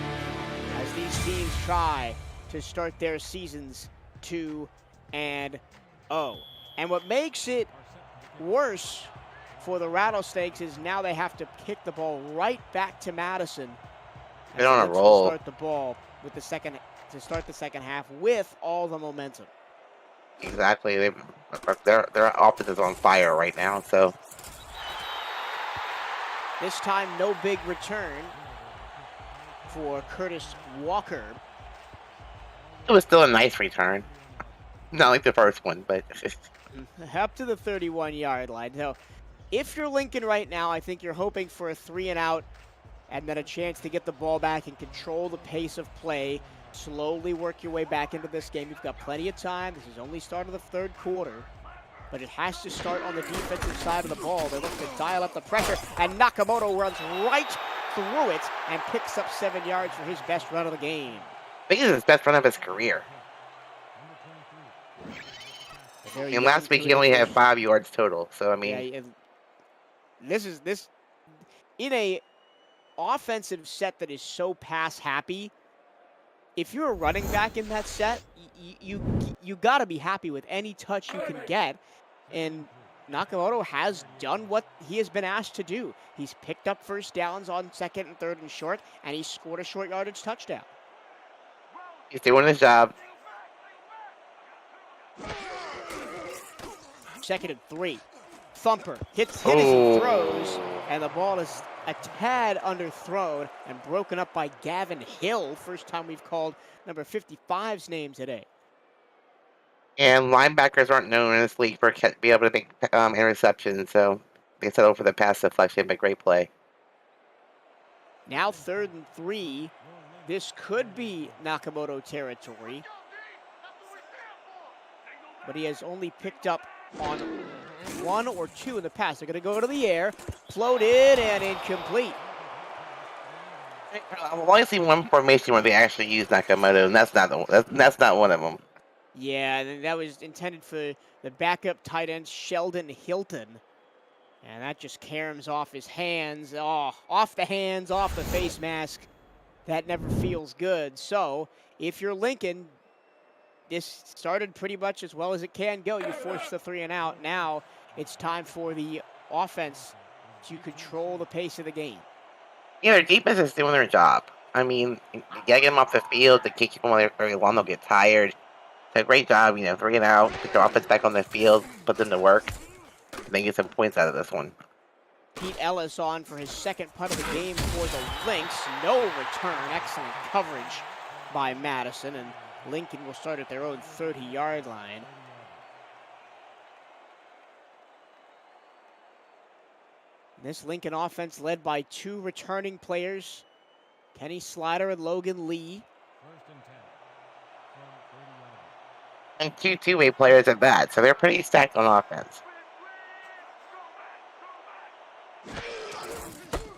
as these teams try to start their seasons 2-0. And what makes it worse for the Rattlesnakes is now they have to kick the ball right back to Madison. They're on a roll. Start the ball with to start the second half with all the momentum. Exactly. Their offense is on fire right now. So this time, no big return for Curtis Walker. It was still a nice return. Not like the first one, but up to the 31-yard line. So if you're Lincoln right now, I think you're hoping for a 3-and-out and then a chance to get the ball back and control the pace of play. Slowly work your way back into this game. You've got plenty of time. This is only start of the third quarter. But it has to start on the defensive side of the ball. They look to dial up the pressure, and Nakamoto runs right through it and picks up 7 yards for his best run of the game. I think it's his best run of his career. And last week he only had 5 yards total. So, I mean... Yeah, this in a offensive set that is so pass happy. If you're a running back in that set, you got to be happy with any touch you can get. And Nakamoto has done what he has been asked to do. He's picked up first downs on second and third and short, and he scored a short yardage touchdown. He's doing his job. 2nd and 3. Thumper hit as he throws, and the ball is a tad underthrown and broken up by Gavin Hill. First time we've called number 55's name today. And linebackers aren't known in this league for being able to make interceptions, so they settle for the pass deflection, but great play. Now 3rd and 3. This could be Nakamoto territory, but he has only picked up on 1 or 2 in the pass. They're going to go to the air, floated, and incomplete. I've only seen one formation where they actually use Nakamoto, and that's not one of them. Yeah, and that was intended for the backup tight end Sheldon Hilton. And that just caroms off his hands. Oh, off the hands, off the face mask. That never feels good. So, if you're Lincoln, this started pretty much as well as it can go. You force the 3 and out. Now it's time for the offense to control the pace of the game. Yeah, their defense is doing their job. I mean, you gotta get them off the field. They can't keep them there very long. They'll get tired. It's a great job, 3 and out. Put their offense back on the field. Put them to work. And then get some points out of this one. Pete Ellis on for his 2nd punt of the game for the Lynx. No return. Excellent coverage by Madison. And Lincoln will start at their own 30-yard line. This Lincoln offense led by 2 returning players, Kenny Slider and Logan Lee. And 2 two-way players at that, so they're pretty stacked on offense.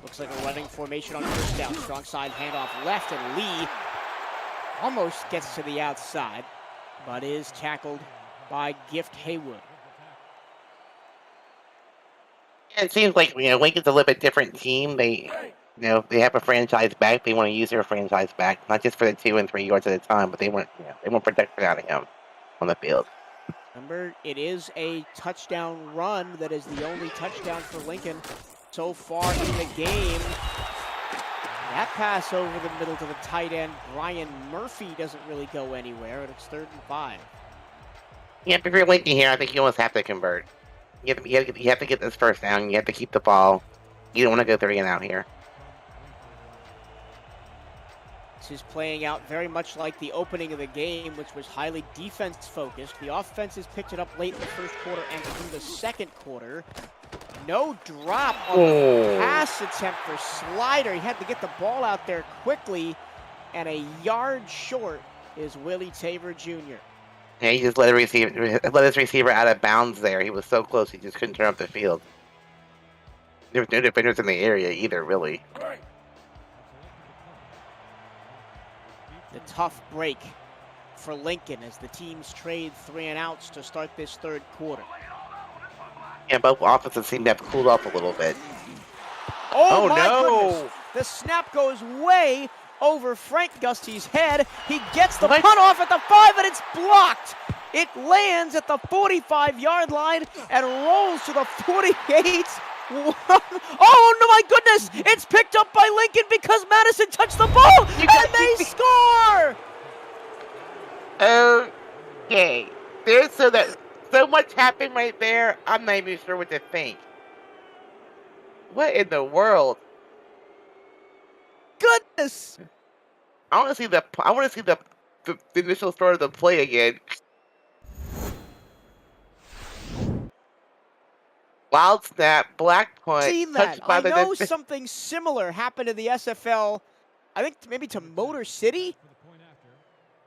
Looks like a running formation on first down. Strong side handoff left, and Lee almost gets to the outside, but is tackled by Gift Haywood. It seems like Lincoln's a little bit different team. They have a franchise back. They want to use their franchise back, not just for the 2 and 3 yards at a time, but they want protection out of him on the field. Remember, it is a touchdown run that is the only touchdown for Lincoln so far in the game. That pass over the middle to the tight end, Brian Murphy, doesn't really go anywhere, and it's 3rd and 5. Yeah, if you're Lincoln here, I think you almost have to convert. You have to get this first down. You have to keep the ball. You don't want to go 3 and out here. This is playing out very much like the opening of the game, which was highly defense-focused. The offense has picked it up late in the first quarter and in the second quarter. No drop on the pass attempt for Slider. He had to get the ball out there quickly, and a yard short is Willie Tabor Jr. Yeah, he just let his receiver out of bounds there. He was so close, he just couldn't turn up the field. There was no defenders in the area either, really. The tough break for Lincoln as the teams trade 3 and outs to start this 3rd quarter. Yeah, both offenses seem to have cooled off a little bit. Oh my no! Goodness. The snap goes way over Frank Gusty's head. He gets the punt off at the 5, and it's blocked. It lands at the 45-yard line and rolls to the 48. Oh, no, my goodness! It's picked up by Lincoln because Madison touched the ball, and they score! Okay. There's so much happened right there, I'm not even sure what to think. What in the world? Goodness! I want to see the initial start of the play again. Wild snap, black punt. Seen that. I know something similar happened in the SFL. I think maybe to Motor City,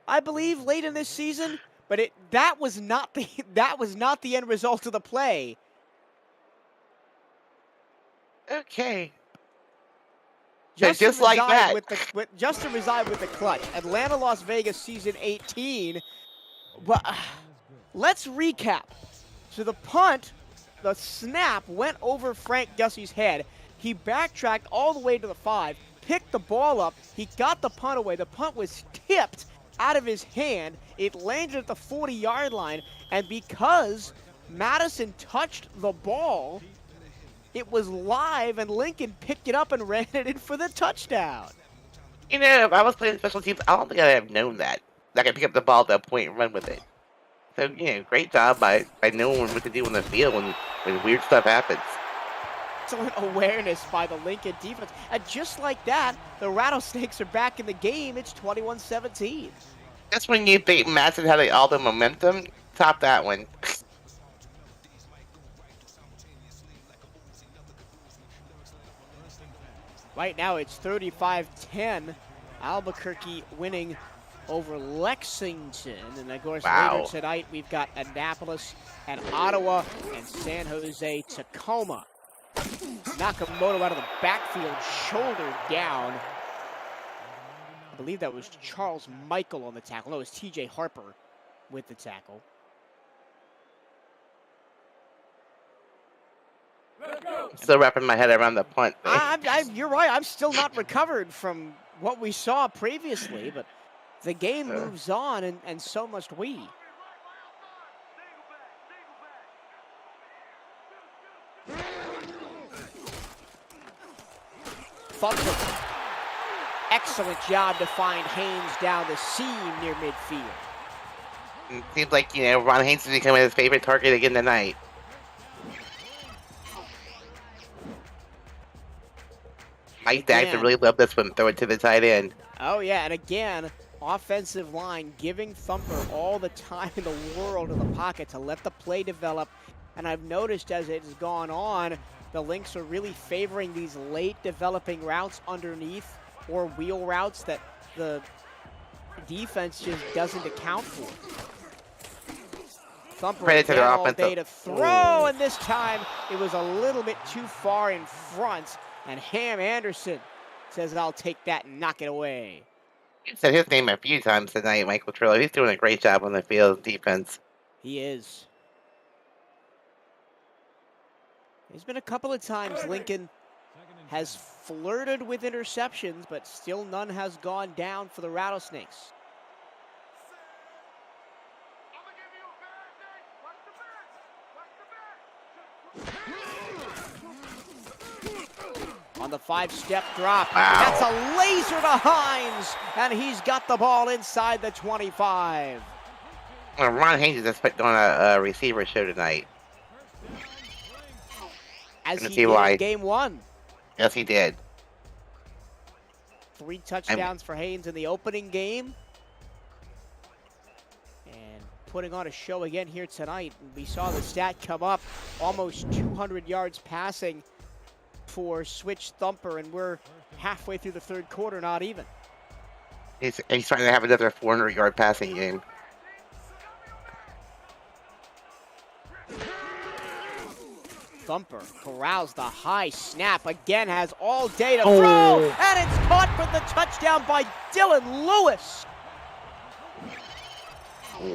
I believe, late in this season. But that was not the end result of the play. Okay. Justin just like that. Justin reside with the clutch. Atlanta, Las Vegas, season 18. But let's recap. So the punt the snap went over Frank Gussie's head. He backtracked all the way to the 5, picked the ball up. He got the punt away. The punt was tipped out of his hand. It landed at the 40-yard line, and because Madison touched the ball, it was live, and Lincoln picked it up and ran it in for the touchdown. You know, if I was playing special teams, I don't think I'd have known that. I could pick up the ball at that point and run with it. So, you know, great job by knowing what to do on the field when weird stuff happens. Excellent awareness by the Lincoln defense. And just like that, the Rattlesnakes are back in the game. It's 21-17. That's when you think Madison had all the momentum. Top that one. Right now it's 35-10. Albuquerque winning over Lexington. And of course, later tonight we've got Annapolis and Ottawa and San Jose Tacoma. Nakamoto out of the backfield, shoulder down. I believe that was Charles Michael on the tackle. No, it was TJ Harper with the tackle. Still wrapping my head around the punt thing. You're right. I'm still not recovered from what we saw previously, but the game moves on, and so must we. Thumper. Excellent job to find Haynes down the seam near midfield. It seems like, you know, Ron Haynes is becoming his favorite target again tonight. Mike Daxon really loved this one. Throw it to the tight end. Oh, yeah, and again, offensive line giving Thumper all the time in the world in the pocket to let the play develop. And I've noticed as it's gone on, the Lynx are really favoring these late developing routes underneath or wheel routes that the defense just doesn't account for. Thumper again all day to throw, and this time it was a little bit too far in front. And Ham Anderson says, I'll take that and knock it away. You said his name a few times tonight, Michael Trillo. He's doing a great job on the field defense. He is. There's been a couple of times Lincoln has flirted with interceptions, but still none has gone down for the Rattlesnakes. On the 5-step drop. Wow. That's a laser to Hines, and he's got the ball inside the 25. Well, Ron Haynes is just doing a receiver show tonight. As he did in game 1. Yes, he did. 3 touchdowns for Haynes in the opening game. And putting on a show again here tonight. We saw the stat come up, almost 200 yards passing for Switch Thumper, and we're halfway through the third quarter, not even. He's trying to have another 400-yard passing game. Thumper corrals the high snap, again has all day to throw, and it's caught for the touchdown by Dylan Lewis.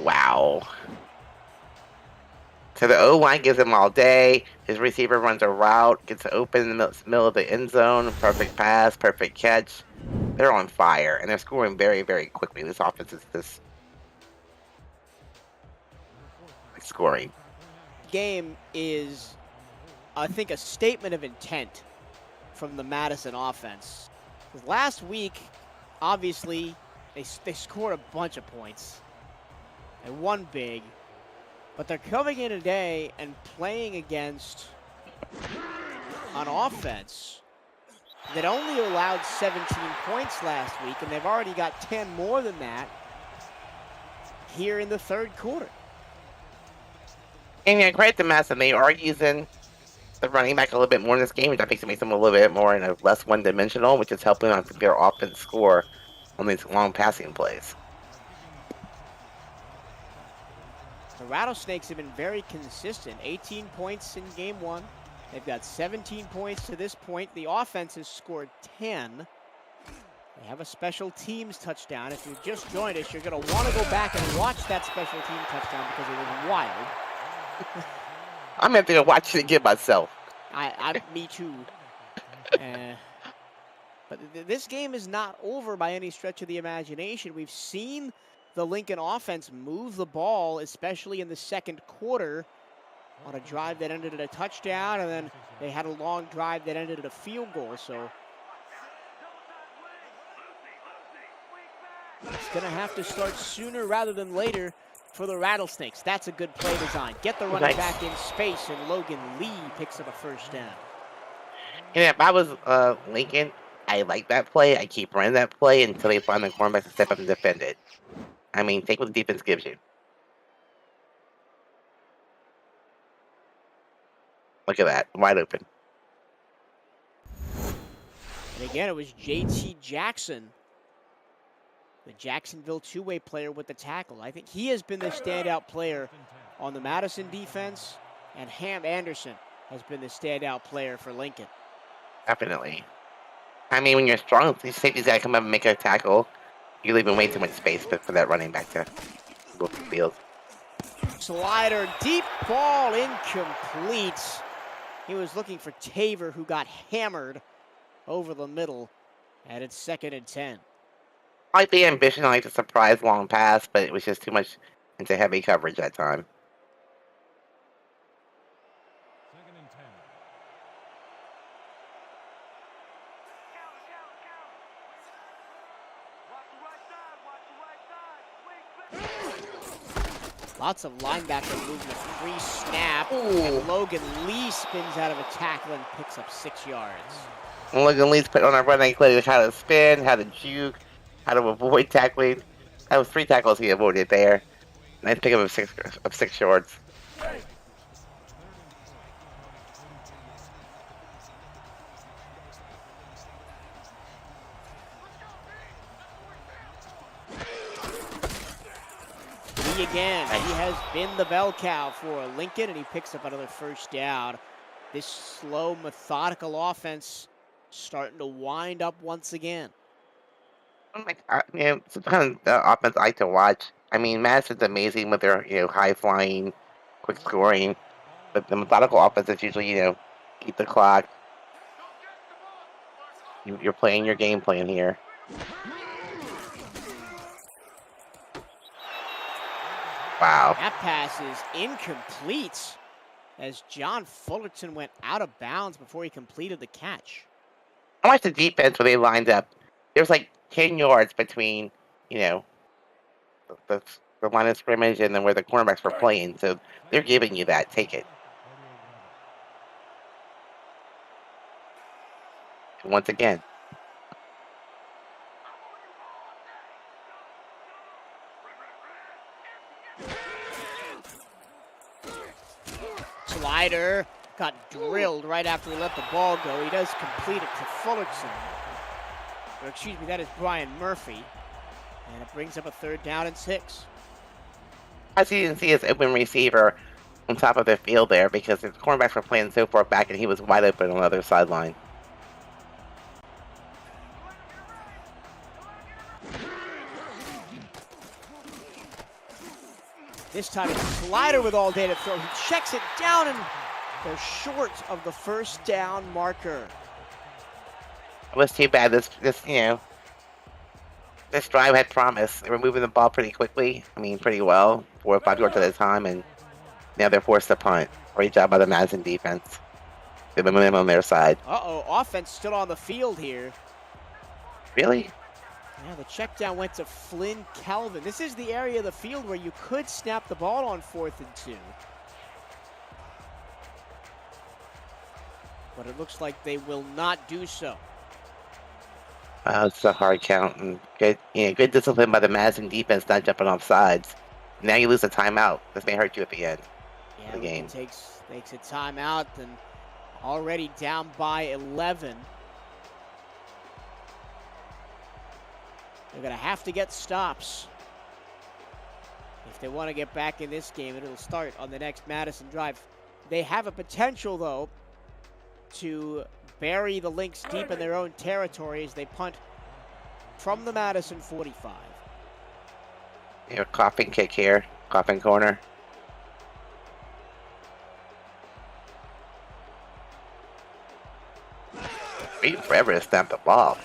Wow. So the O-line gives him all day. His receiver runs a route, gets open in the middle of the end zone. Perfect pass, perfect catch. They're on fire, and they're scoring very, very quickly. This offense is just scoring. Game is, I think, a statement of intent from the Madison offense. Last week, obviously, they scored a bunch of points. They won big. But they're coming in today and playing against an offense that only allowed 17 points last week, and they've already got 10 more than that here in the third quarter. And yeah, credit to Madison. They are using the running back a little bit more in this game, which I think makes them a little bit more in a less one-dimensional, which is helping on their offense score on these long passing plays. The Rattlesnakes have been very consistent. 18 points in game 1. They've got 17 points to this point. The offense has scored 10. They have a special teams touchdown. If you've just joined us, you're going to want to go back and watch that special team touchdown because it was wild. I'm gonna have to go watch it again myself. Me too. Uh, but this game is not over by any stretch of the imagination. We've seen the Lincoln offense move the ball, especially in the second quarter, on a drive that ended in a touchdown, and then they had a long drive that ended in a field goal. So it's going to have to start sooner rather than later for the Rattlesnakes. That's a good play design. Get the running back in space, and Logan Lee picks up a first down. Yeah, if I was Lincoln, I like that play. I keep running that play until they find the cornerback to step up and defend it. I mean, take what the defense gives you. Look at that, wide open. And again, it was J.T. Jackson, the Jacksonville two-way player with the tackle. I think he has been the standout player on the Madison defense, and Ham Anderson has been the standout player for Lincoln. Definitely. I mean, when you're strong, these safeties gotta come up and make a tackle. You're leaving way too much space for that running back to go through the field. Slider, deep ball, incomplete. He was looking for Taver, who got hammered over the middle, and it's 2nd and 10. I like the ambition, I like the surprise long pass, but it was just too much into heavy coverage that time. Lots of linebacker movement, free snap, and Logan Lee spins out of a tackle and picks up 6 yards. And Logan Lee's put on a running play how to spin, how to juke, how to avoid tackling. That was 3 tackles he avoided there. Nice pick up of 6 yards. Again, he has been the bell cow for Lincoln, and he picks up another first down. This slow, methodical offense starting to wind up once again. It's the kind of offense I like to watch. I mean, Madison's amazing with their high flying, quick scoring, but the methodical offense is usually keep the clock. You're playing your game plan here. Wow. That pass is incomplete as John Fullerton went out of bounds before he completed the catch. I watched the defense where they lined up. There's like 10 yards between, the line of scrimmage and then where the cornerbacks were playing. So they're giving you that. Take it. Once again. Slider got drilled right after he let the ball go. He does complete it to Fullerton. Or excuse me, that is Brian Murphy. And it brings up a 3rd down and 6. As you can see, his open receiver on top of the field there because the cornerbacks were playing so far back and he was wide open on the other sideline. This time it's Slider with all day to throw. He checks it down and they're short of the first down marker. It was too bad. This drive had promise. They were moving the ball pretty quickly. I mean, pretty well, 4 or 5 yards at a time, and now they're forced to punt. Great job by the Madison defense. They have the momentum on their side. Uh-oh, offense still on the field here. Really? Yeah, the check down went to Flynn Calvin. This is the area of the field where you could snap the ball on 4th and 2. But it looks like they will not do so. It's a hard count and good discipline by the Madison defense, not jumping off sides. Now you lose a timeout. This may hurt you at the end of the game. Takes a timeout and already down by 11. They're going to have to get stops if they want to get back in this game, and it'll start on the next Madison drive. They have a potential, though, to bury the Lynx deep in their own territory as they punt from the Madison 45. Coughing kick here, coughing corner. waiting forever to snap the ball.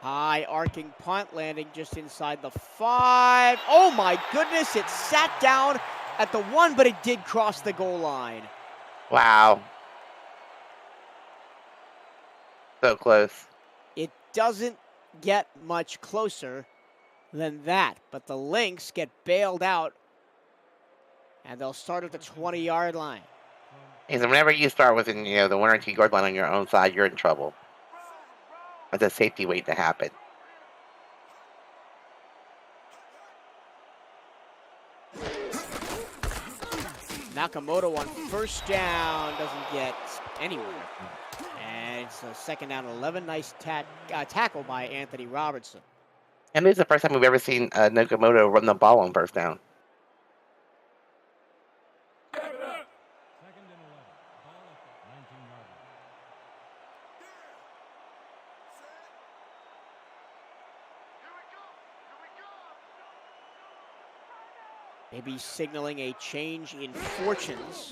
High arcing punt landing just inside the 5. Oh my goodness, it sat down at the 1, but it did cross the goal line. Wow. So close. It doesn't get much closer than that, but the Lynx get bailed out, and they'll start at the 20-yard line. And whenever you start within, the 1 or 2 yard line on your own side, you're in trouble. That's a safety waiting to happen. Nakamoto on first down doesn't get anywhere. And it's a second down and 11. Nice tackle by Anthony Robertson. And this is the first time we've ever seen Nakamoto run the ball on first down. Maybe signaling a change in fortunes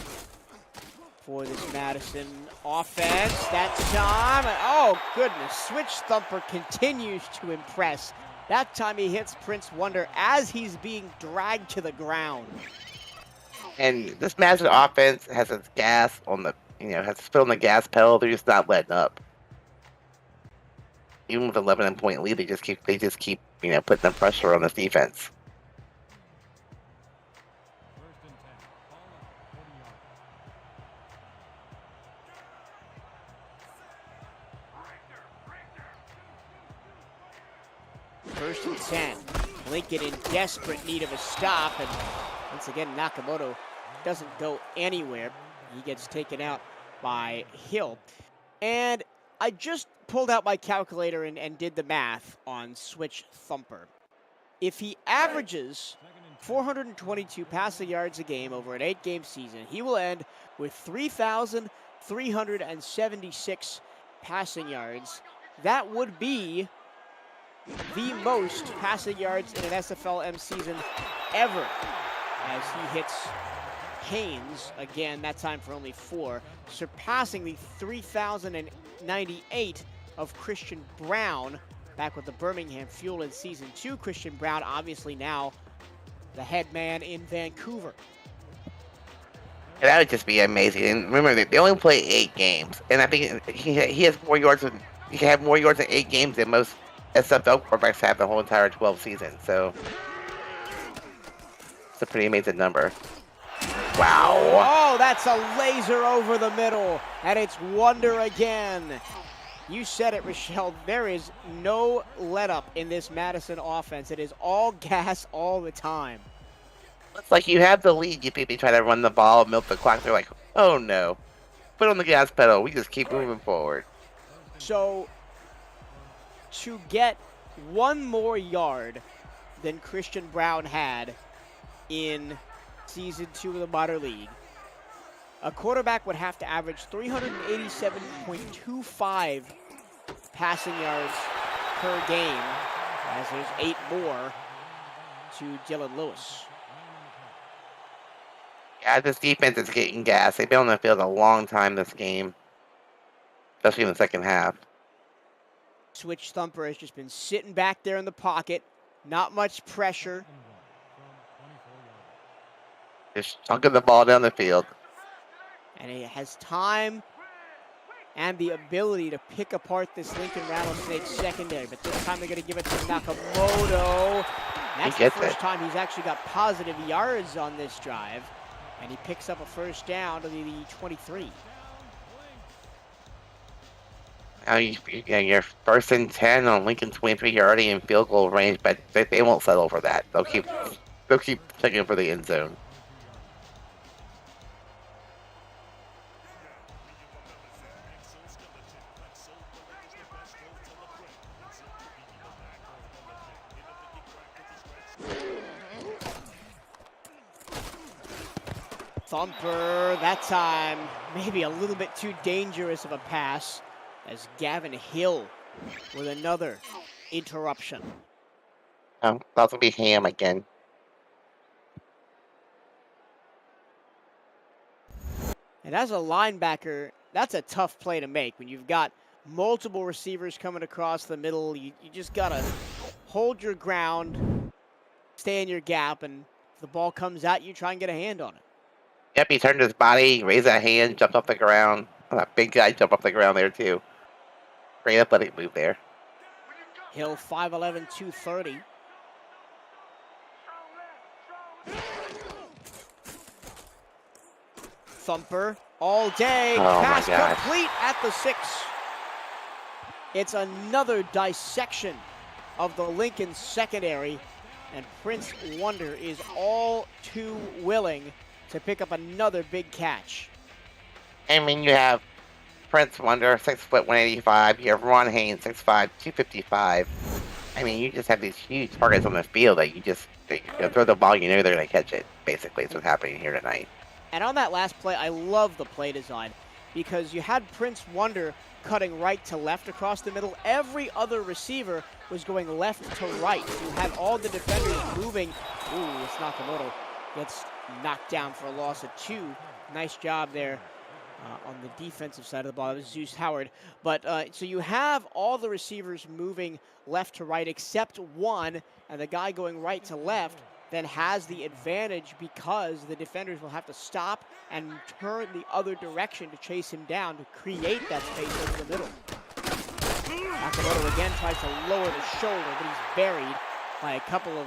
for this Madison offense. That time, oh goodness, Switch Thumper continues to impress. That time he hits Prince Wonder as he's being dragged to the ground. And this Madison offense has its gas on the, has its foot on the gas pedal. They're just not letting up. Even with 11-point lead, they just keep putting the pressure on this defense. First and 10. Lincoln in desperate need of a stop, and once again, Nakamoto doesn't go anywhere. He gets taken out by Hill. And I just pulled out my calculator and did the math on Switch Thumper. If he averages 422 passing yards a game over an 8-game season, he will end with 3,376 passing yards. That would be the most passing yards in an SFLm season ever, as he hits Haynes again, that time for only 4, surpassing the 3,098 of Christian Brown back with the Birmingham Fuel in Season 2. Christian Brown obviously now the head man in Vancouver. And that would just be amazing. And remember, they only play 8 games, and I think he has more yards. He can have more yards in 8 games than most SFL quarterbacks have the whole entire 12 season. So it's a pretty amazing number. Wow. Oh, that's a laser over the middle, and it's Wonder again. You said it, Rochelle. There is no let-up in this Madison offense. It is all gas all the time. It's like you have the lead, you maybe try to run the ball, milk the clock. They're like, oh no, put on the gas pedal. We just keep moving forward. So to get 1 more yard than Christian Brown had in Season 2 of the minor league, a quarterback would have to average 387.25 passing yards per game, as there's 8 more to Dylan Lewis. Yeah, this defense is getting gas. They've been on the field a long time this game, especially in the second half. Switch Thumper has just been sitting back there in the pocket. Not much pressure. Just chunking the ball down the field. And he has time and the ability to pick apart this Lincoln Rattlesnake secondary. But this time they're going to give it to Nakamoto. That's the first time he's actually got positive yards on this drive. And he picks up a first down to the 23. Now you're 1st and 10 on Lincoln 23. You're already in field goal range, but they won't settle for that. They'll keep checking for the end zone. Thumper, that time, maybe a little bit too dangerous of a pass, as Gavin Hill with another interruption. That'll be Ham again. And as a linebacker, that's a tough play to make when you've got multiple receivers coming across the middle. You just got to hold your ground, stay in your gap, and if the ball comes at you, try and get a hand on it. Yep, he turned his body, raised that hand, jumped off the ground. That big guy jumped off the ground there, too. Great athletic move there. Hill, 5'11", 230. Thumper all day. Oh, Pass my gosh. complete at the 6. It's another dissection of the Lincoln secondary, and Prince Wonder is all too willing to pick up another big catch. I mean, you have Prince Wonder, 6 foot 185. You have Ron Haynes, 6'5", 255. I mean, you just have these huge targets on the field that you throw the ball, you know they're going to catch it. Basically, is what's happening here tonight. And on that last play, I love the play design because you had Prince Wonder cutting right to left across the middle. Every other receiver was going left to right. You had all the defenders moving. Ooh, it's Nakamoto. Gets knocked down for a loss of 2. Nice job there on the defensive side of the ball. It was Zeus Howard. But so you have all the receivers moving left to right except one, and the guy going right to left then has the advantage because the defenders will have to stop and turn the other direction to chase him down to create that space over the middle. Nakamoto again tries to lower the shoulder, but he's buried by a couple of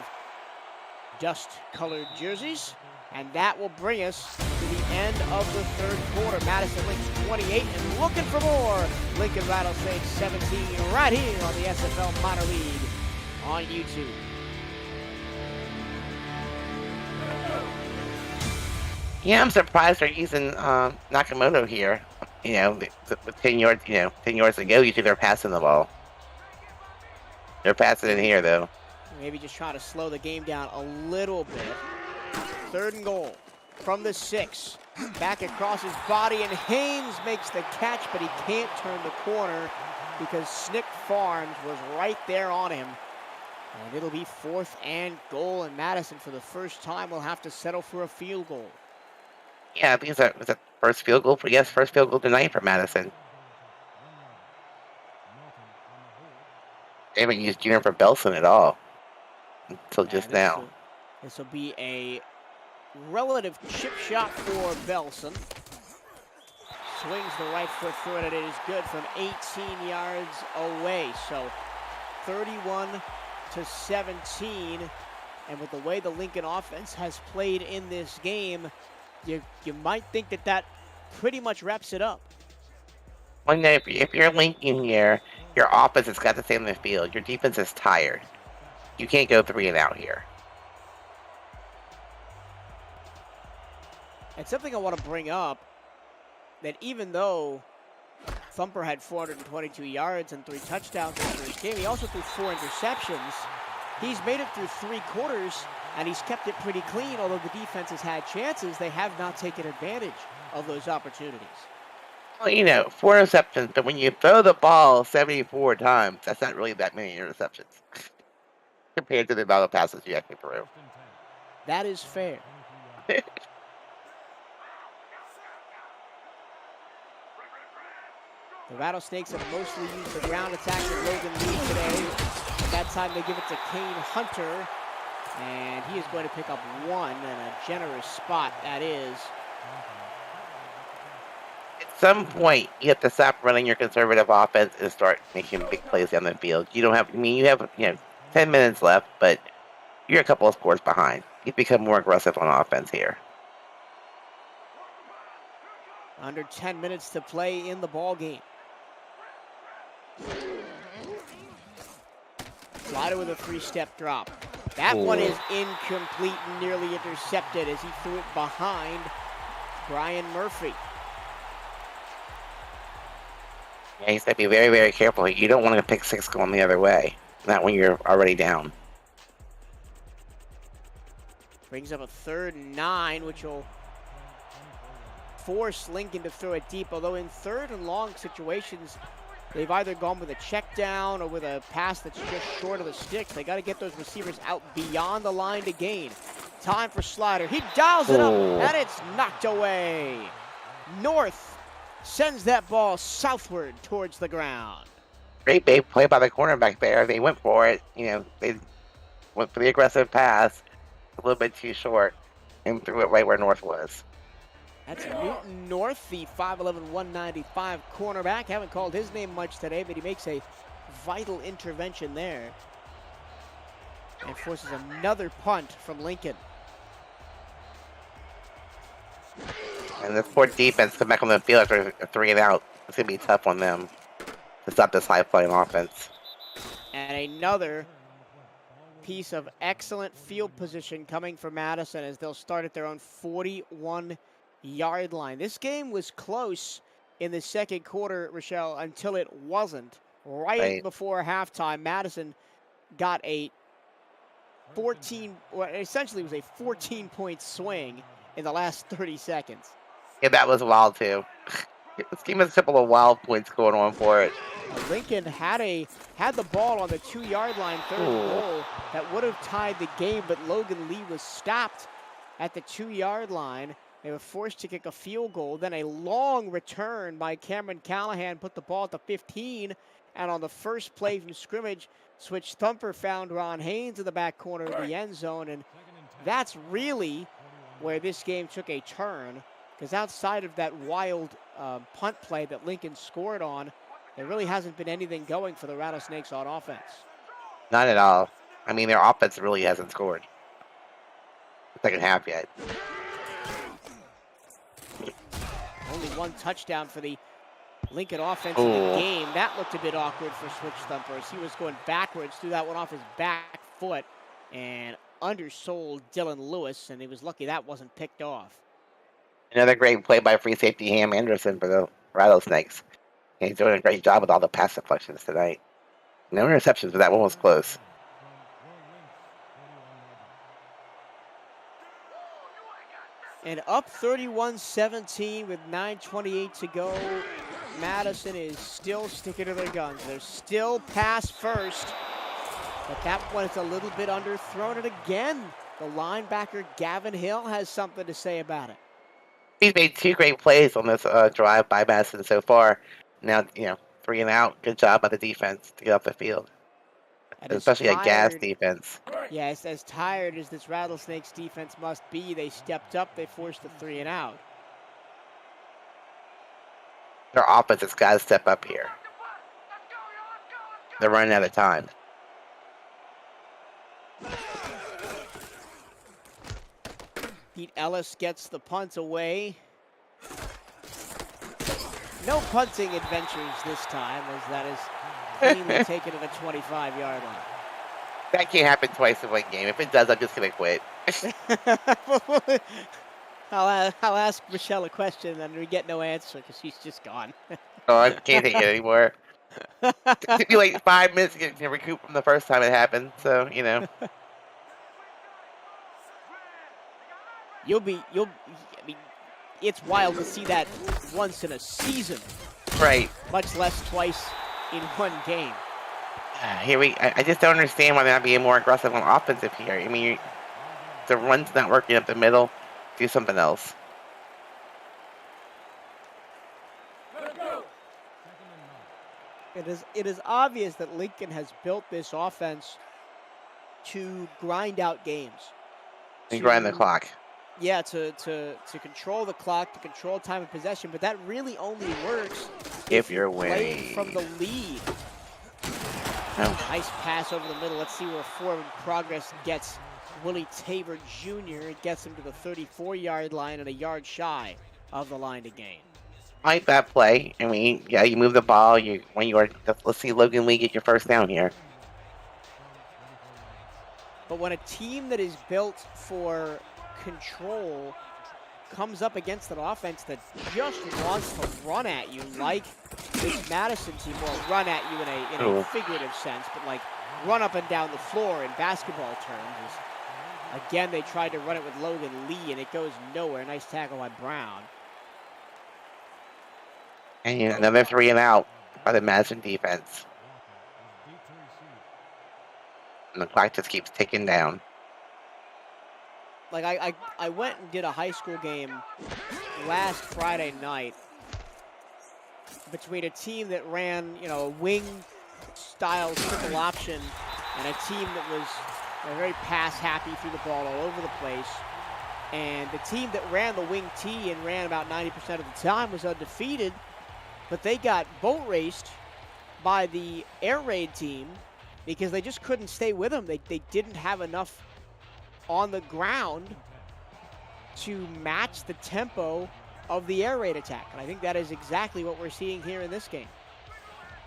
dust-colored jerseys. And that will bring us to the end of the third quarter. Madison Lynx 28 and looking for more. Lincoln Rattlesnakes 17 right here on the SFL Minor League on YouTube. Yeah, I'm surprised they're using Nakamoto here. You know, with 10 yards, 10 yards to go, usually they're passing the ball. They're passing it here, though. Maybe just try to slow the game down a little bit. 3rd and goal from the 6. Back across his body, and Haynes makes the catch, but he can't turn the corner because Snick Farms was right there on him. And it'll be 4th and goal, and Madison, for the first time, will have to settle for a field goal. Yeah, I think it's a first field goal. First field goal tonight for Madison. They haven't used Junior for Belson at all until just now. This will be a relative chip shot for Belson. Swings the right foot through it, and it is good from 18 yards away. So 31-17. And with the way the Lincoln offense has played in this game, you might think that pretty much wraps it up. Well, no, if you're Lincoln here, your offense has got to stay on the field. Your defense is tired. You can't go 3 and out here. And something I want to bring up, that even though Thumper had 422 yards and 3 touchdowns in the first game, he also threw 4 interceptions. He's made it through 3 quarters, and he's kept it pretty clean. Although the defense has had chances, they have not taken advantage of those opportunities. Well, 4 interceptions, but when you throw the ball 74 times, that's not really that many interceptions compared to the amount of passes you actually threw. That is fair. The Rattlesnakes have mostly used the ground attack with Logan Lee today. That time they give it to Kane Hunter, and he is going to pick up 1, and a generous spot that is. At some point, you have to stop running your conservative offense and start making big plays down the field. You have 10 minutes left, but you're a couple of scores behind. You've become more aggressive on offense here. Under 10 minutes to play in the ball game. Slider with a 3-step drop. That one is incomplete and nearly intercepted as he threw it behind Brian Murphy. Yeah, he's got to be very, very careful. You don't want to pick 6 going the other way. Not when you're already down. Brings up a 3rd and 9, which will force Lincoln to throw it deep. Although in 3rd and long situations, they've either gone with a check down or with a pass that's just short of the sticks. They got to get those receivers out beyond the line to gain. Time for Slider. He dials it up, and it's knocked away. North sends that ball southward towards the ground. Great big play by the cornerback there. They went for it. They went for the aggressive pass, a little bit too short, and threw it right where North was. That's Newton North, the 5'11", 195 cornerback. Haven't called his name much today, but he makes a vital intervention there and forces another punt from Lincoln. And the Sport defense come back on the field after a 3 and out. It's going to be tough on them to stop this high-flying offense. And another piece of excellent field position coming from Madison as they'll start at their own 41-yard line. This game was close in the second quarter, Rochelle, until it wasn't. Right before halftime, Madison got a essentially was a 14-point swing in the last 30 seconds. Yeah, that was wild, too. This game has a couple of wild points going on for it. Lincoln had the ball on the 2-yard line, third goal, that would have tied the game, but Logan Lee was stopped at the 2-yard line. They were forced to kick a field goal. Then a long return by Cameron Callahan put the ball at the 15, and on the first play from scrimmage, Switch Thumper found Ron Haynes in the back corner of the end zone, and that's really where this game took a turn, because outside of that wild punt play that Lincoln scored on, there really hasn't been anything going for the Rattlesnakes on offense. Not at all. I mean, their offense really hasn't scored. Second half yet. Only one touchdown for the Lincoln offense in the game. That looked a bit awkward for Switch Thumper as he was going backwards, threw that one off his back foot and undersold Dylan Lewis, and he was lucky that wasn't picked off. Another great play by free safety Ham Anderson for the Rattlesnakes. He's doing a great job with all the pass deflections tonight. No interceptions, but that one was close. And up 31-17 with 9:28 to go. Madison is still sticking to their guns. They're still pass first, but that one is a little bit underthrown. And again, the linebacker Gavin Hill has something to say about it. He's made 2 great plays on this drive by Madison so far. Now, 3 and out. Good job by the defense to get off the field. And especially a gas defense. Yes, as tired as this Rattlesnakes defense must be, they stepped up. They forced the 3 and out. Their offense has got to step up here. They're running out of time. Pete Ellis gets the punt away. No punting adventures this time, as that is cleanly taken at a 25-yard line. That can't happen twice in one game. If it does, I'm just going to quit. I'll ask Michelle a question and we get no answer because she's just gone. Oh, I can't take it anymore. It took me like 5 minutes to recoup from the first time it happened, so, I mean, it's wild to see that once in a season. Right. Much less twice in one game. I just don't understand why they're not being more aggressive on offensive here. I mean, the run's not working up the middle. Do something else. It is obvious that Lincoln has built this offense to grind out games. And grind the clock. Yeah, to control the clock, to control time of possession, but that really only works if you're playing from the lead. Oh. Nice pass over the middle. Let's see where forward progress gets Willie Tabor Jr. It gets him to the 34-yard line and a yard shy of the line to gain. I like that play. I mean, yeah, you move the ball. Let's see Logan Lee get your first down here. But when a team that is built for control comes up against an offense that just wants to run at you, like this Madison team, well, run at you in a figurative sense, but like run up and down the floor in basketball terms. Again, they tried to run it with Logan Lee, and it goes nowhere. Nice tackle by Brown. And another 3 and out by the Madison defense. And the clock just keeps ticking down. Like I went and did a high school game last Friday night, between a team that ran, you know, a wing-style triple option and a team that was very pass-happy, threw the ball all over the place. And the team that ran the wing T and ran about 90% of the time was undefeated, but they got boat raced by the air raid team because they just couldn't stay with them. They didn't have enough on the ground to match the tempo of the air raid attack. And I think that is exactly what we're seeing here in this game.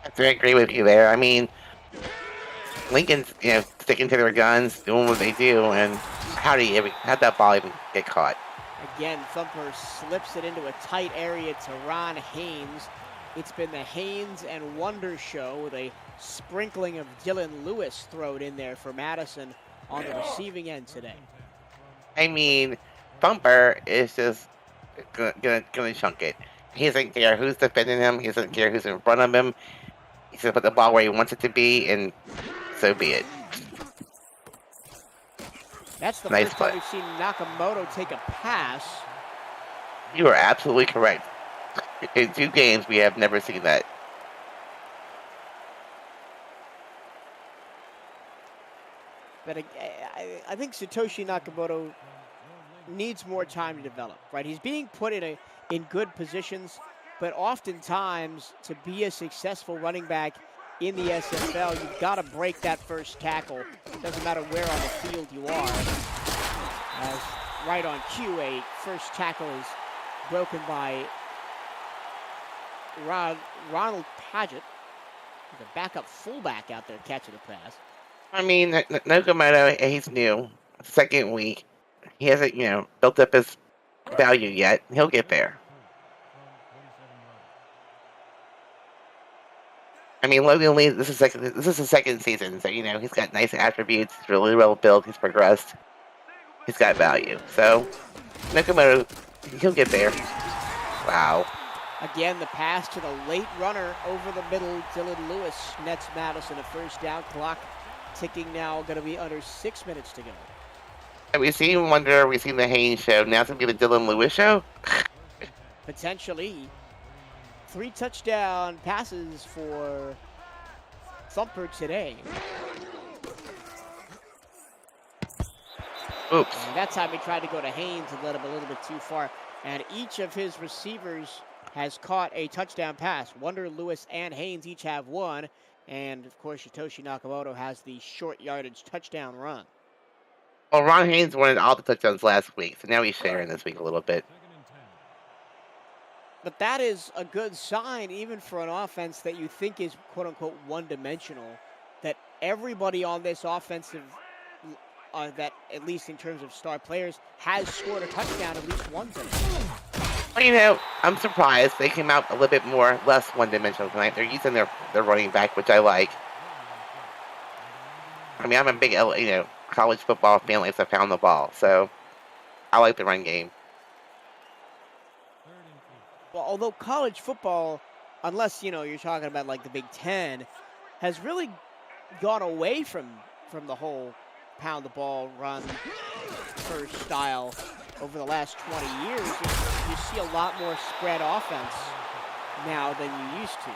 I have to agree with you there. I mean, Lincoln's, sticking to their guns, doing what they do, and how'd that ball even get caught? Again, Thumper slips it into a tight area to Ron Haynes. It's been the Haynes and Wonder show with a sprinkling of Dylan Lewis thrown in there for Madison on the receiving end today. I mean, Thumper is just gonna chunk it. He doesn't care who's defending him. He doesn't care who's in front of him. He's gonna put the ball where he wants it to be, and so be it. That's the Nice first time play. we've seen Nakamoto take a pass. You are absolutely correct. In 2 games, we have never seen that. But I think Satoshi Nakamoto needs more time to develop, right? He's being put in good positions, but oftentimes to be a successful running back in the SFL, you've got to break that first tackle. It doesn't matter where on the field you are. As right on cue, a first tackle is broken by Ronald Paget. The backup fullback out there catching the pass. I mean, Nakamoto, he's new. 2nd week. He hasn't, built up his value yet. He'll get there. I mean, Logan Lee, this is his 2nd season, so, he's got nice attributes. He's really well built. He's progressed. He's got value. So, Nakamoto, he'll get there. Wow. Again, the pass to the late runner over the middle. Dylan Lewis nets Madison a first down. Clock ticking now, going to be under 6 minutes to go. Have we seen Wonder? We've seen the Haynes show. Now it's going to be the Dylan Lewis show? Potentially. 3 touchdown passes for Thumper today. Oops. And that time he tried to go to Haynes and led him a little bit too far. And each of his receivers has caught a touchdown pass. Wonder, Lewis, and Haynes each have 1. And, of course, Satoshi Nakamoto has the short yardage touchdown run. Well, Ron Haynes wanted all the touchdowns last week, so now he's sharing this week a little bit. But that is a good sign, even for an offense that you think is, quote-unquote, one-dimensional, that everybody on this offensive, that at least in terms of star players, has scored a touchdown at least once today. Well, I'm surprised they came out a little bit less one-dimensional tonight. They're using their running back, which I like. I mean, I'm a big, college football fan, likes to pound the ball, so I like the run game. Well, although college football, unless, you're talking about like the Big Ten, has really gone away from the whole pound the ball, run first style over the last 20 years. You see a lot more spread offense now than you used to.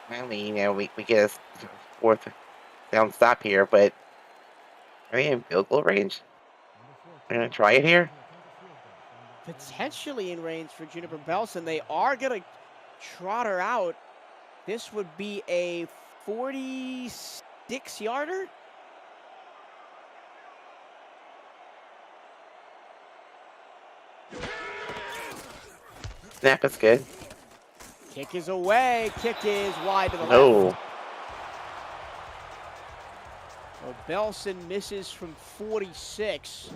I mean, we get a 4th down stop here, but are they in field goal range? We're going to try it here? Potentially in range for Juniper Belson. They are going to trot her out. This would be a 46-yarder. Snap is good. Kick is away. Kick is wide to the No. left. Well, Belson misses from 46.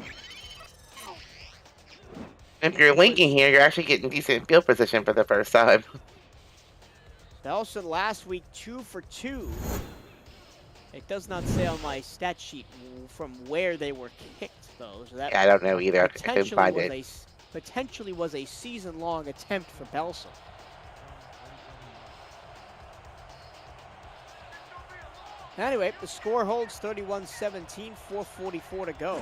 If you're linking here, you're actually getting decent field position for the first time. Belson last week 2 for 2. It does not say on my stat sheet from where they were kicked, though. So that Yeah, I don't know either. I couldn't find it. Potentially was a season-long attempt for Belson. Anyway, the score holds 31-17, 4:44 to go.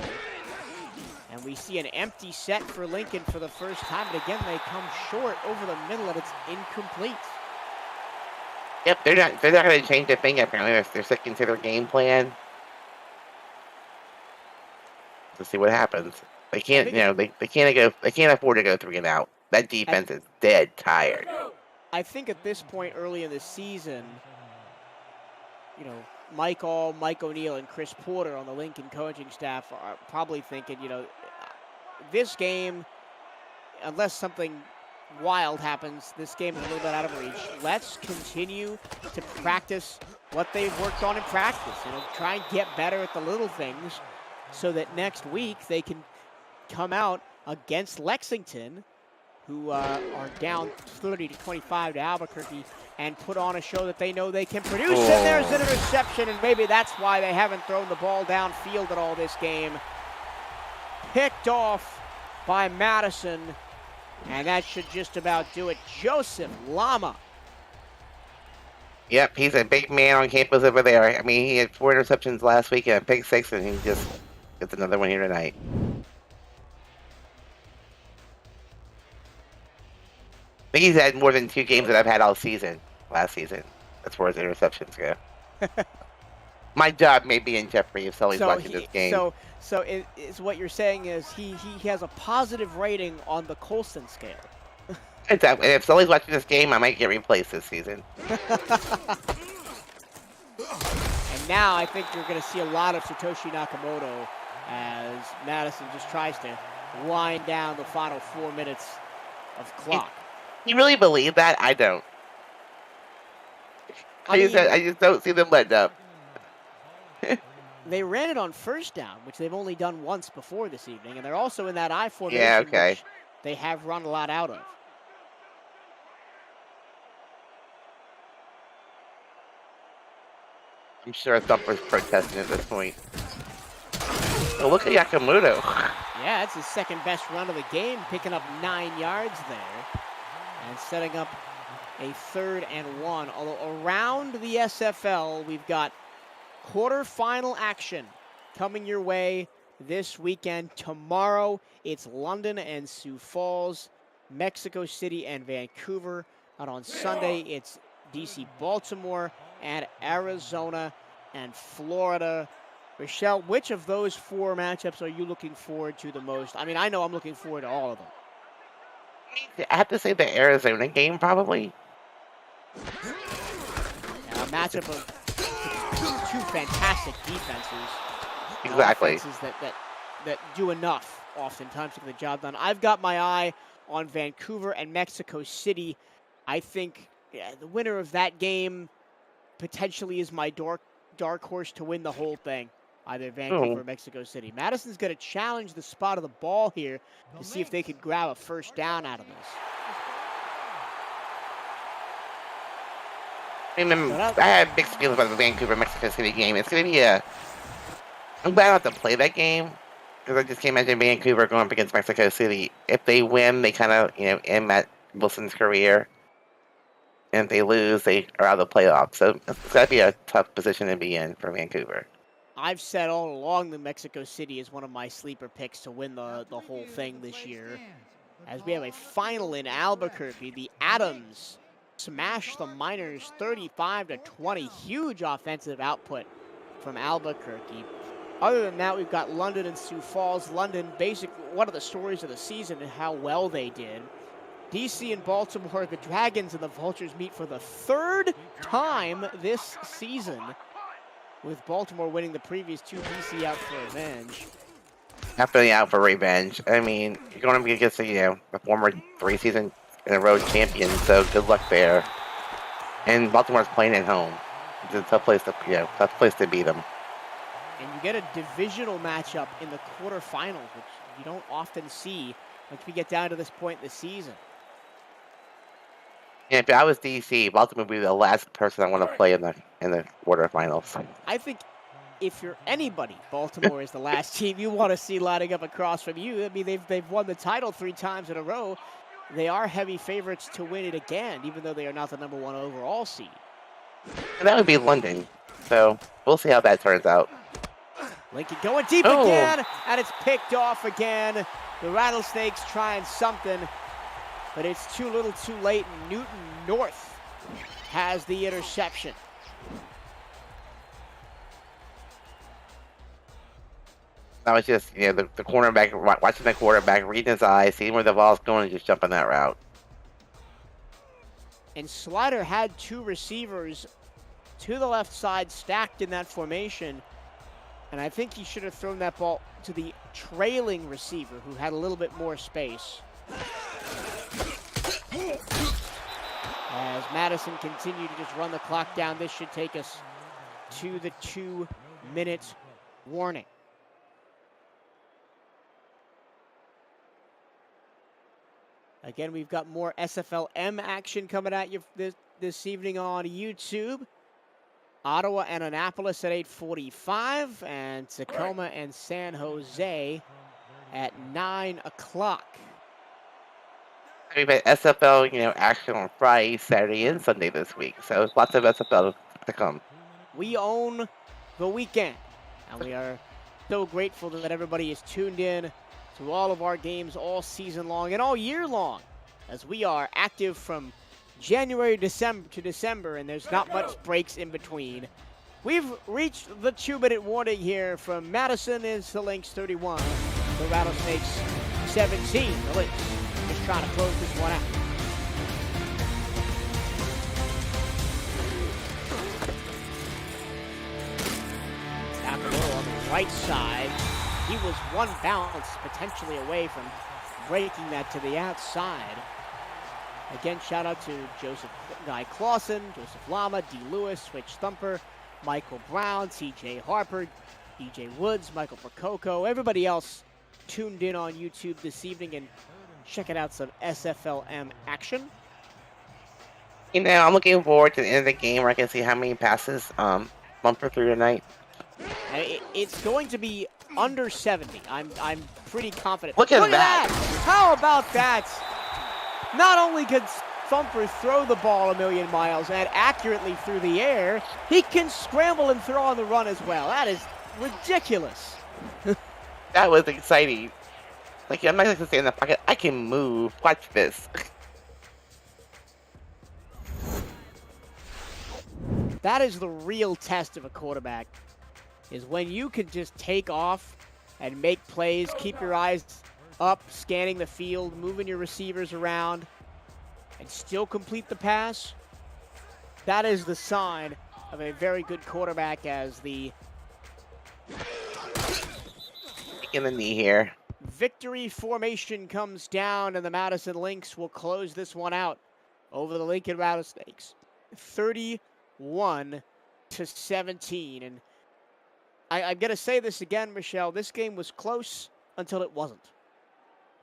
And we see an empty set for Lincoln for the first time, but again, they come short over the middle, and it's incomplete. Yep, they're not going to change a thing. Apparently, they're sticking to their game plan. To see what happens. They can't, they can't afford to go 3 and out. That defense is dead tired. I think at this point early in the season, Mike All, Mike O'Neill, and Chris Porter on the Lincoln coaching staff are probably thinking, this game, unless something wild happens, this game is a little bit out of reach. Let's continue to practice what they've worked on in practice. Try and get better at the little things so that next week they can come out against Lexington, who are down 30-25 to Albuquerque, and put on a show that they know they can produce. Oh. And there's an interception, and maybe that's why they haven't thrown the ball downfield at all this game. Picked off by Madison, and that should just about do it. Joseph Lama. Yep, he's a big man on campus over there. I mean, he had 4 interceptions last week and a pick 6, and he just gets another one here tonight. I think he's had more than 2 games that I've had all season, last season, as far as interceptions go. My job may be in jeopardy if Sully's watching this game. So what you're saying is he has a positive rating on the Colson scale. Exactly. And if Sully's watching this game, I might get replaced this season. And now I think you're going to see a lot of Satoshi Nakamoto as Madison just tries to wind down the final 4 minutes of clock. You really believe that? I don't. I just don't see them letting up. They ran it on first down, which they've only done once before this evening, and they're also in that I formation, yeah, okay. Which they have run a lot out of. I'm sure Thumper's protesting at this point. Oh, look at Yakamoto. Yeah, it's his second best run of the game, picking up 9 yards there and setting up a 3rd and 1. Although around the SFL, we've got quarterfinal action coming your way this weekend. Tomorrow, it's London and Sioux Falls, Mexico City and Vancouver. And on Sunday, it's DC, Baltimore, and Arizona and Florida. Rochelle, which of those 4 matchups are you looking forward to the most? I mean, I know I'm looking forward to all of them. I have to say the Arizona game, probably. A matchup of 2 fantastic defenses. Exactly. Offenses that do enough oftentimes to get the job done. I've got my eye on Vancouver and Mexico City. I think the winner of that game potentially is my dark horse to win the whole thing. Either Vancouver or Mexico City. Madison's going to challenge the spot of the ball here to see if they could grab a first down out of this. I have mixed feelings about the Vancouver-Mexico City game. It's going to be I'm glad I don't have to play that game, because I just can't imagine Vancouver going up against Mexico City. If they win, they kind of, end Matt Wilson's career. And if they lose, they are out of the playoffs. So it's got to be a tough position to be in for Vancouver. I've said all along that Mexico City is one of my sleeper picks to win the whole thing this year. As we have a final in Albuquerque, the Adams smash the Miners 35-20. Huge offensive output from Albuquerque. Other than that, we've got London and Sioux Falls. London, basically, one of the stories of the season and how well they did. DC and Baltimore, the Dragons and the Vultures meet for the 3rd time this season, with Baltimore winning the previous 2, DC out for revenge. Definitely out for revenge. I mean, you're going to be against a former 3-season in a row champion, so good luck there. And Baltimore's playing at home. It's a tough place to beat them. And you get a divisional matchup in the quarterfinals, which you don't often see once we get down to this point in the season. Yeah, if I was DC, Baltimore would be the last person I want to play in the quarterfinals. I think if you're anybody, Baltimore is the last team you want to see lining up across from you. I mean, they've won the title 3 times in a row. They are heavy favorites to win it again, even though they are not the #1 overall seed. And that would be London. So we'll see how that turns out. Lincoln going deep again, and it's picked off again. The Rattlesnakes trying something, but it's too little too late. Newton North has the interception. That was just, the cornerback, watching the quarterback, reading his eyes, seeing where the ball's going, and just jumping that route. And Slider had two receivers to the left side stacked in that formation. And I think he should have thrown that ball to the trailing receiver who had a little bit more space. As Madison continued to just run the clock down, this should take us to the 2-minute warning. Again, we've got more SFLm action coming at you this evening on YouTube. Ottawa and Annapolis at 8:45, and Tacoma and San Jose at 9 o'clock. We've had SFL, action on Friday, Saturday, and Sunday this week, so lots of SFL to come. We own the weekend, and we are so grateful that everybody is tuned in to all of our games all season long and all year long, as we are active from January to December, and there's not much breaks in between. We've reached the 2-minute warning here from Madison. Is the Lynx 31, the Rattlesnakes 17. The Lynx just trying to close this one out. Tackle on the right side. He was one bounce potentially away from breaking that to the outside. Again, shout out to Joseph Guy Clausen, Joseph Lama, D. Lewis, Switch Thumper, Michael Brown, TJ Harper, DJ Woods, Michael Prococo, everybody else tuned in on YouTube this evening and checking out some SFLm action. I'm looking forward to the end of the game where I can see how many passes Bumper through tonight. It's going to be under 70. I'm pretty confident. Look at that! How about that? Not only can Thumper throw the ball a million miles and accurately through the air, he can scramble and throw on the run as well. That is ridiculous. That was exciting. I'm not going to stay in the pocket. I can move. Watch this. That is the real test of a quarterback, is when you can just take off and make plays, keep your eyes up, scanning the field, moving your receivers around, and still complete the pass. That is the sign of a very good quarterback, as the in the knee here. Victory formation comes down, and the Madison Lynx will close this one out over the Lincoln Rattlesnakes. 31-17. And I'm going to say this again, Michelle. This game was close until it wasn't.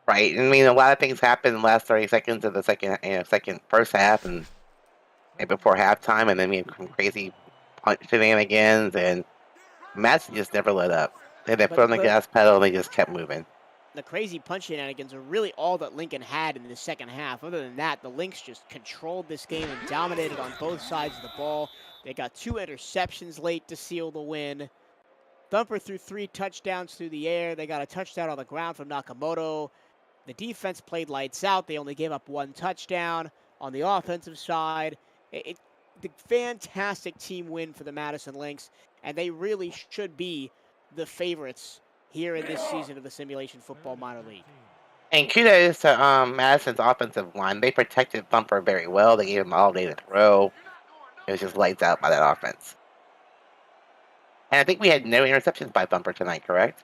Right. A lot of things happened in the last 30 seconds of the first half and before halftime, and then we had some crazy punch shenanigans, and Madison just never let up. They put on the gas pedal, and they just kept moving. The crazy punch shenanigans are really all that Lincoln had in the second half. Other than that, the Lynx just controlled this game and dominated on both sides of the ball. They got 2 interceptions late to seal the win. Thumper threw 3 touchdowns through the air. They got a touchdown on the ground from Nakamoto. The defense played lights out. They only gave up 1 touchdown on the offensive side. The fantastic team win for the Madison Lynx, and they really should be the favorites here in this season of the Simulation Football Minor League. And kudos to Madison's offensive line. They protected Thumper very well. They gave him all day to throw. It was just lights out by that offense. And I think we had no interceptions by Thumper tonight, correct?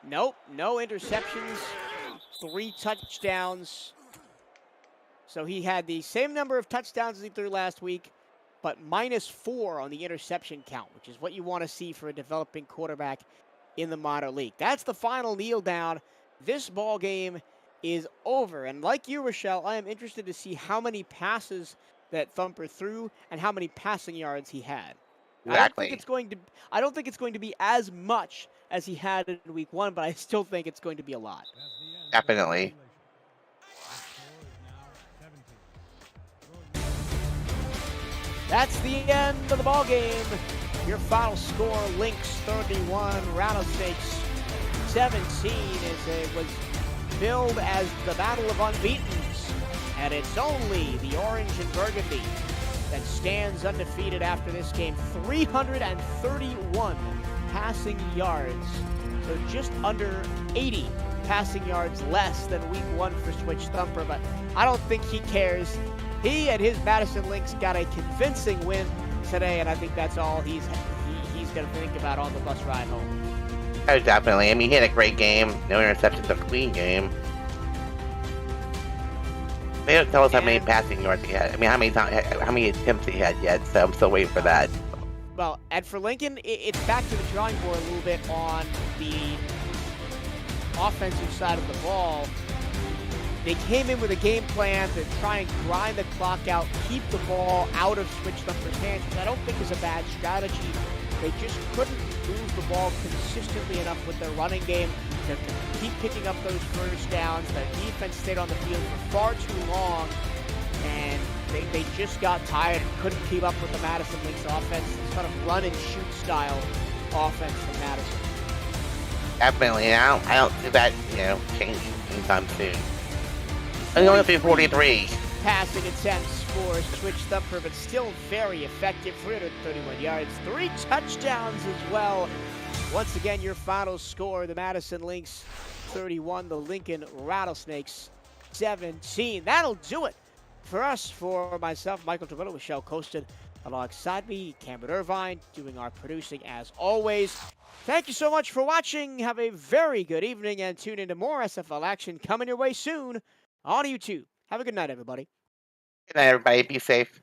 Nope, no interceptions. 3 touchdowns. So he had the same number of touchdowns as he threw last week, but -4 on the interception count, which is what you want to see for a developing quarterback in the minor league. That's the final kneel down. This ball game is over. And like you, Rochelle, I am interested to see how many passes that Thumper threw and how many passing yards he had. Exactly. I don't think it's going to be as much as he had in week 1, but I still think it's going to be a lot. Definitely. That's the end of the ball game. Your final score, Lynx 31, Rattlesnakes 17, as it was billed as the Battle of Unbeatens. And it's only the Orange and Burgundy that stands undefeated after this game. 331 passing yards, so just under 80 passing yards less than week 1 for Switch Thumper, but I don't think he cares. He and his Madison Lynx got a convincing win today, and I think that's all he's going to think about on the bus ride home. Oh, definitely. I mean, he had a great game. No interceptions, a clean game. They don't tell us how many passing yards he had. I mean, how many attempts he had yet, so I'm still waiting for that. Well, and for Lincoln, it's back to the drawing board a little bit on the offensive side of the ball. They came in with a game plan to try and grind the clock out, keep the ball out of Switch Thumper's hands, which I don't think is a bad strategy. They just couldn't move the ball consistently enough with their running game to keep picking up those first downs. The defense stayed on the field for far too long, and they just got tired and couldn't keep up with the Madison Lynx offense. This kind of run and shoot style offense from Madison. Definitely. I don't see that, changing anytime soon. And only 343. Passing attempts for Switch Thumper, but still very effective. 331 yards, 3 touchdowns as well. Once again, your final score, the Madison Lynx 31, the Lincoln Rattlesnakes 17. That'll do it for us, for myself, Michael Tovillo, Michelle Costin, alongside me, Cameron Irvine, doing our producing as always. Thank you so much for watching. Have a very good evening, and tune into more SFL action coming your way soon on YouTube. Have a good night, everybody. Good night, everybody. Be safe.